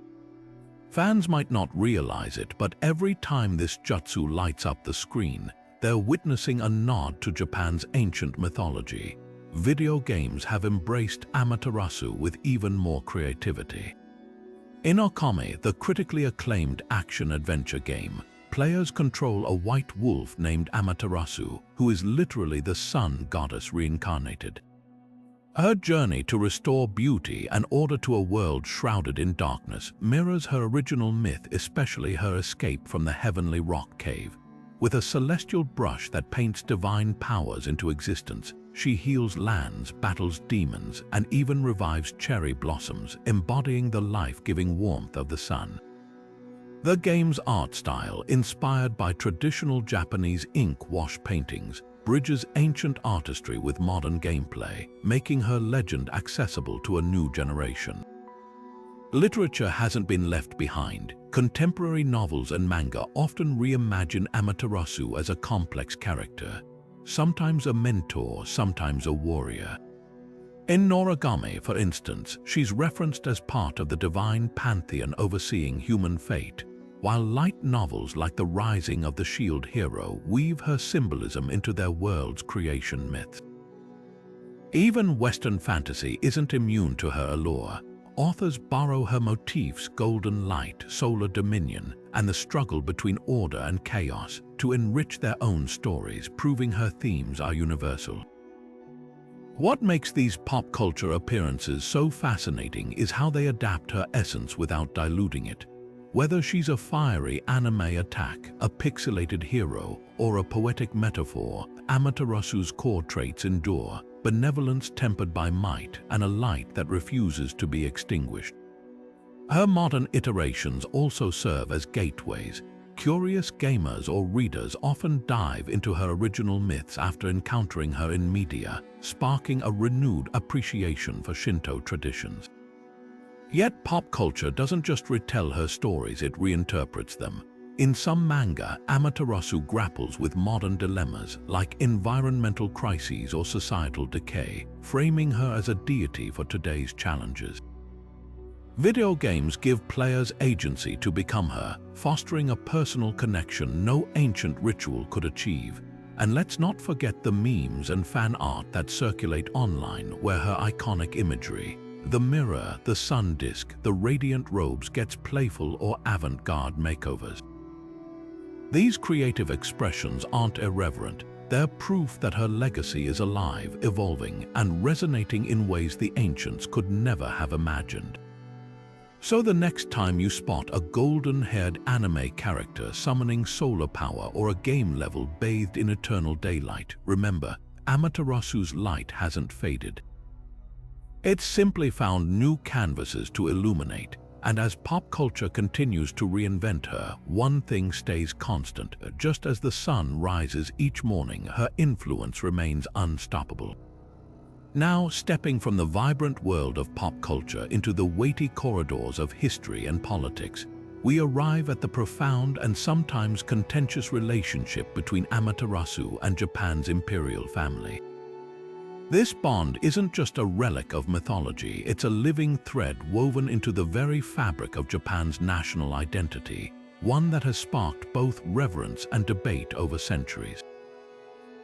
Fans might not realize it, but every time this jutsu lights up the screen, they're witnessing a nod to Japan's ancient mythology. Video games have embraced Amaterasu with even more creativity. In Okami, the critically acclaimed action-adventure game, players control a white wolf named Amaterasu, who is literally the sun goddess reincarnated. Her journey to restore beauty and order to a world shrouded in darkness mirrors her original myth, especially her escape from the heavenly rock cave. With a celestial brush that paints divine powers into existence, she heals lands, battles demons, and even revives cherry blossoms, embodying the life-giving warmth of the sun. The game's art style, inspired by traditional Japanese ink wash paintings, bridges ancient artistry with modern gameplay, making her legend accessible to a new generation. Literature hasn't been left behind. Contemporary novels and manga often reimagine Amaterasu as a complex character, sometimes a mentor, sometimes a warrior. In Noragami, for instance, she's referenced as part of the divine pantheon overseeing human fate, while light novels like The Rising of the Shield Hero weave her symbolism into their world's creation myths. Even Western fantasy isn't immune to her allure. Authors borrow her motifs, golden light, solar dominion, and the struggle between order and chaos to enrich their own stories, proving her themes are universal. What makes these pop culture appearances so fascinating is how they adapt her essence without diluting it. Whether she's a fiery anime attack, a pixelated hero, or a poetic metaphor, Amaterasu's core traits endure: benevolence tempered by might and a light that refuses to be extinguished. Her modern iterations also serve as gateways. Curious gamers or readers often dive into her original myths after encountering her in media, sparking a renewed appreciation for Shinto traditions. Yet pop culture doesn't just retell her stories, it reinterprets them. In some manga, Amaterasu grapples with modern dilemmas like environmental crises or societal decay, framing her as a deity for today's challenges. Video games give players agency to become her, fostering a personal connection no ancient ritual could achieve. And let's not forget the memes and fan art that circulate online, where her iconic imagery, the mirror, the sun disk, the radiant robes, gets playful or avant-garde makeovers. These creative expressions aren't irreverent. They're proof that her legacy is alive, evolving, and resonating in ways the ancients could never have imagined. So the next time you spot a golden-haired anime character summoning solar power or a game level bathed in eternal daylight, remember, Amaterasu's light hasn't faded. It's simply found new canvases to illuminate, and as pop culture continues to reinvent her, one thing stays constant. Just as the sun rises each morning, her influence remains unstoppable. Now, stepping from the vibrant world of pop culture into the weighty corridors of history and politics, we arrive at the profound and sometimes contentious relationship between Amaterasu and Japan's imperial family. This bond isn't just a relic of mythology, it's a living thread woven into the very fabric of Japan's national identity, one that has sparked both reverence and debate over centuries.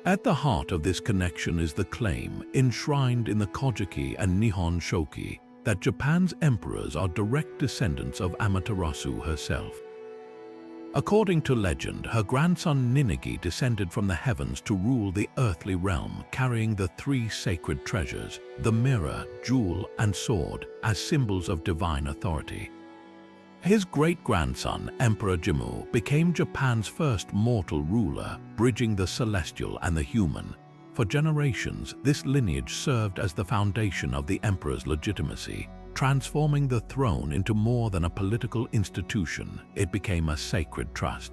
At the heart of this connection is the claim, enshrined in the Kojiki and Nihon Shoki, that Japan's emperors are direct descendants of Amaterasu herself. According to legend, her grandson Ninigi descended from the heavens to rule the earthly realm, carrying the three sacred treasures, the mirror, jewel, and sword, as symbols of divine authority. His great-grandson, Emperor Jimmu, became Japan's first mortal ruler, bridging the celestial and the human. For generations, this lineage served as the foundation of the emperor's legitimacy. Transforming the throne into more than a political institution, it became a sacred trust.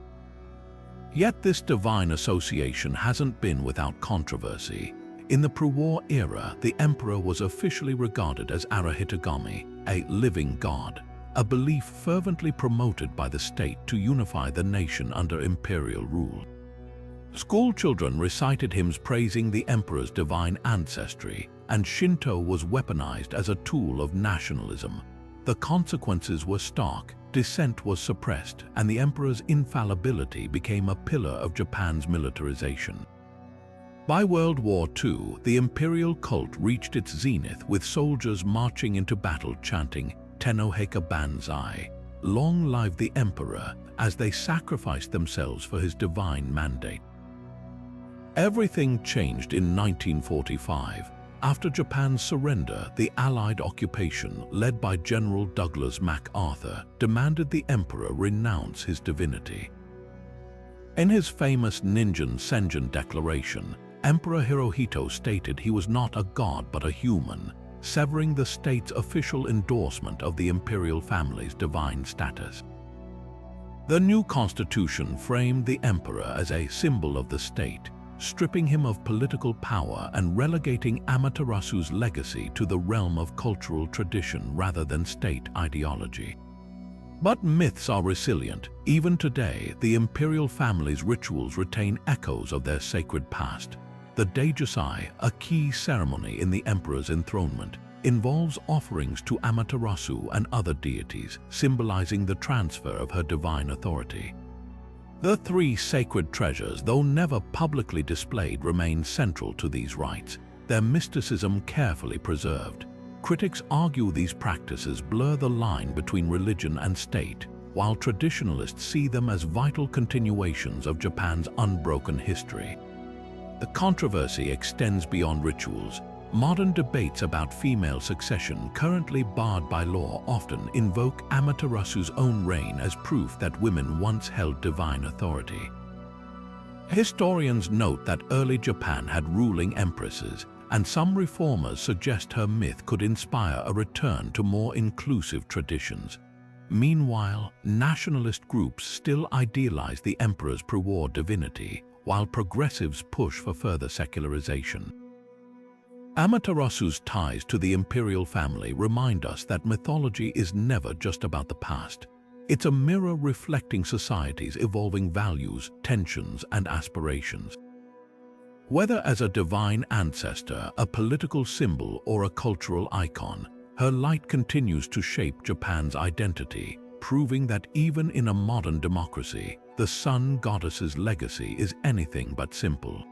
Yet this divine association hasn't been without controversy. In the pre-war era, the emperor was officially regarded as Arahitogami, a living god, a belief fervently promoted by the state to unify the nation under imperial rule. School children recited hymns praising the emperor's divine ancestry, and Shinto was weaponized as a tool of nationalism. The consequences were stark, dissent was suppressed, and the emperor's infallibility became a pillar of Japan's militarization. By World War II, the imperial cult reached its zenith with soldiers marching into battle chanting Tennoheika Banzai, long live the emperor, as they sacrificed themselves for his divine mandate. Everything changed in 1945. After Japan's surrender, the Allied occupation, led by General Douglas MacArthur, demanded the emperor renounce his divinity. In his famous Ningen Senjin declaration, Emperor Hirohito stated he was not a god but a human, severing the state's official endorsement of the imperial family's divine status. The new constitution framed the emperor as a symbol of the state, stripping him of political power and relegating Amaterasu's legacy to the realm of cultural tradition rather than state ideology. But myths are resilient. Even today, the imperial family's rituals retain echoes of their sacred past. The Daijusai, a key ceremony in the emperor's enthronement, involves offerings to Amaterasu and other deities, symbolizing the transfer of her divine authority. The three sacred treasures, though never publicly displayed, remain central to these rites, their mysticism carefully preserved. Critics argue these practices blur the line between religion and state, while traditionalists see them as vital continuations of Japan's unbroken history. The controversy extends beyond rituals. Modern debates about female succession, currently barred by law, often invoke Amaterasu's own reign as proof that women once held divine authority. Historians note that early Japan had ruling empresses, and some reformers suggest her myth could inspire a return to more inclusive traditions. Meanwhile, nationalist groups still idealize the emperor's pre-war divinity, while progressives push for further secularization. Amaterasu's ties to the imperial family remind us that mythology is never just about the past. It's a mirror reflecting society's evolving values, tensions, and aspirations. Whether as a divine ancestor, a political symbol, or a cultural icon, her light continues to shape Japan's identity, proving that even in a modern democracy, the sun goddess's legacy is anything but simple.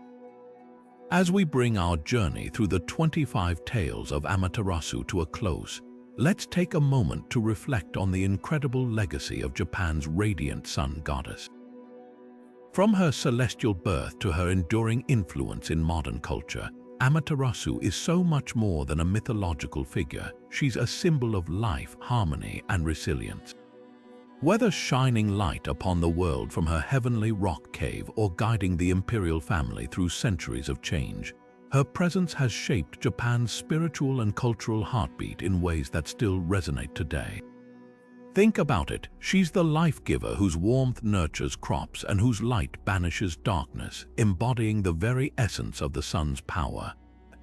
As we bring our journey through the 25 tales of Amaterasu to a close, let's take a moment to reflect on the incredible legacy of Japan's radiant sun goddess. From her celestial birth to her enduring influence in modern culture, Amaterasu is so much more than a mythological figure. She's a symbol of life, harmony, and resilience. Whether shining light upon the world from her heavenly rock cave or guiding the Imperial family through centuries of change, her presence has shaped Japan's spiritual and cultural heartbeat in ways that still resonate today. Think about it, she's the life giver whose warmth nurtures crops and whose light banishes darkness, embodying the very essence of the sun's power.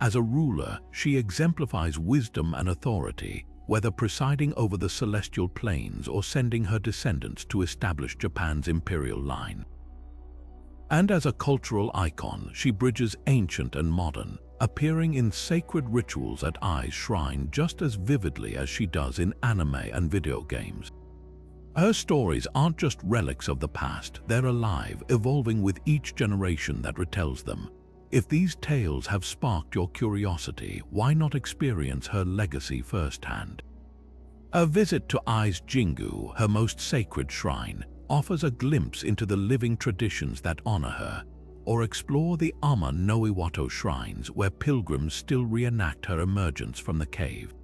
As a ruler, she exemplifies wisdom and authority, whether presiding over the celestial planes or sending her descendants to establish Japan's imperial line. And as a cultural icon, she bridges ancient and modern, appearing in sacred rituals at Ai's shrine just as vividly as she does in anime and video games. Her stories aren't just relics of the past, they're alive, evolving with each generation that retells them. If these tales have sparked your curiosity, why not experience her legacy firsthand? A visit to Ai's Jingu, her most sacred shrine, offers a glimpse into the living traditions that honor her, or explore the Ama no Iwato shrines where pilgrims still reenact her emergence from the cave.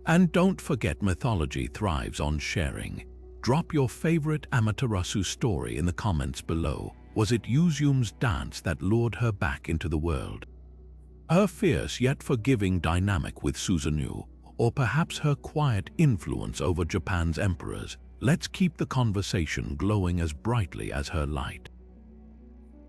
And don't forget, mythology thrives on sharing. Drop your favorite Amaterasu story in the comments below. Was it Yuzume's dance that lured her back into the world? Her fierce yet forgiving dynamic with Susanoo, or perhaps her quiet influence over Japan's emperors? Let's keep the conversation glowing as brightly as her light.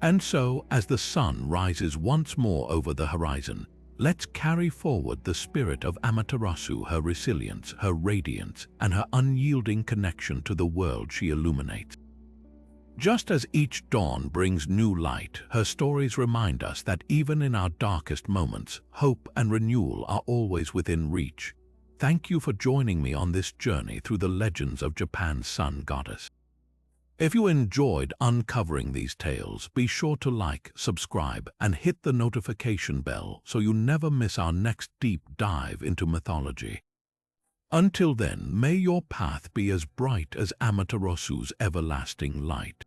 And so, as the sun rises once more over the horizon, let's carry forward the spirit of Amaterasu, her resilience, her radiance, and her unyielding connection to the world she illuminates. Just as each dawn brings new light, her stories remind us that even in our darkest moments, hope and renewal are always within reach. Thank you for joining me on this journey through the legends of Japan's sun goddess. If you enjoyed uncovering these tales, be sure to like, subscribe, and hit the notification bell so you never miss our next deep dive into mythology. Until then, may your path be as bright as Amaterasu's everlasting light.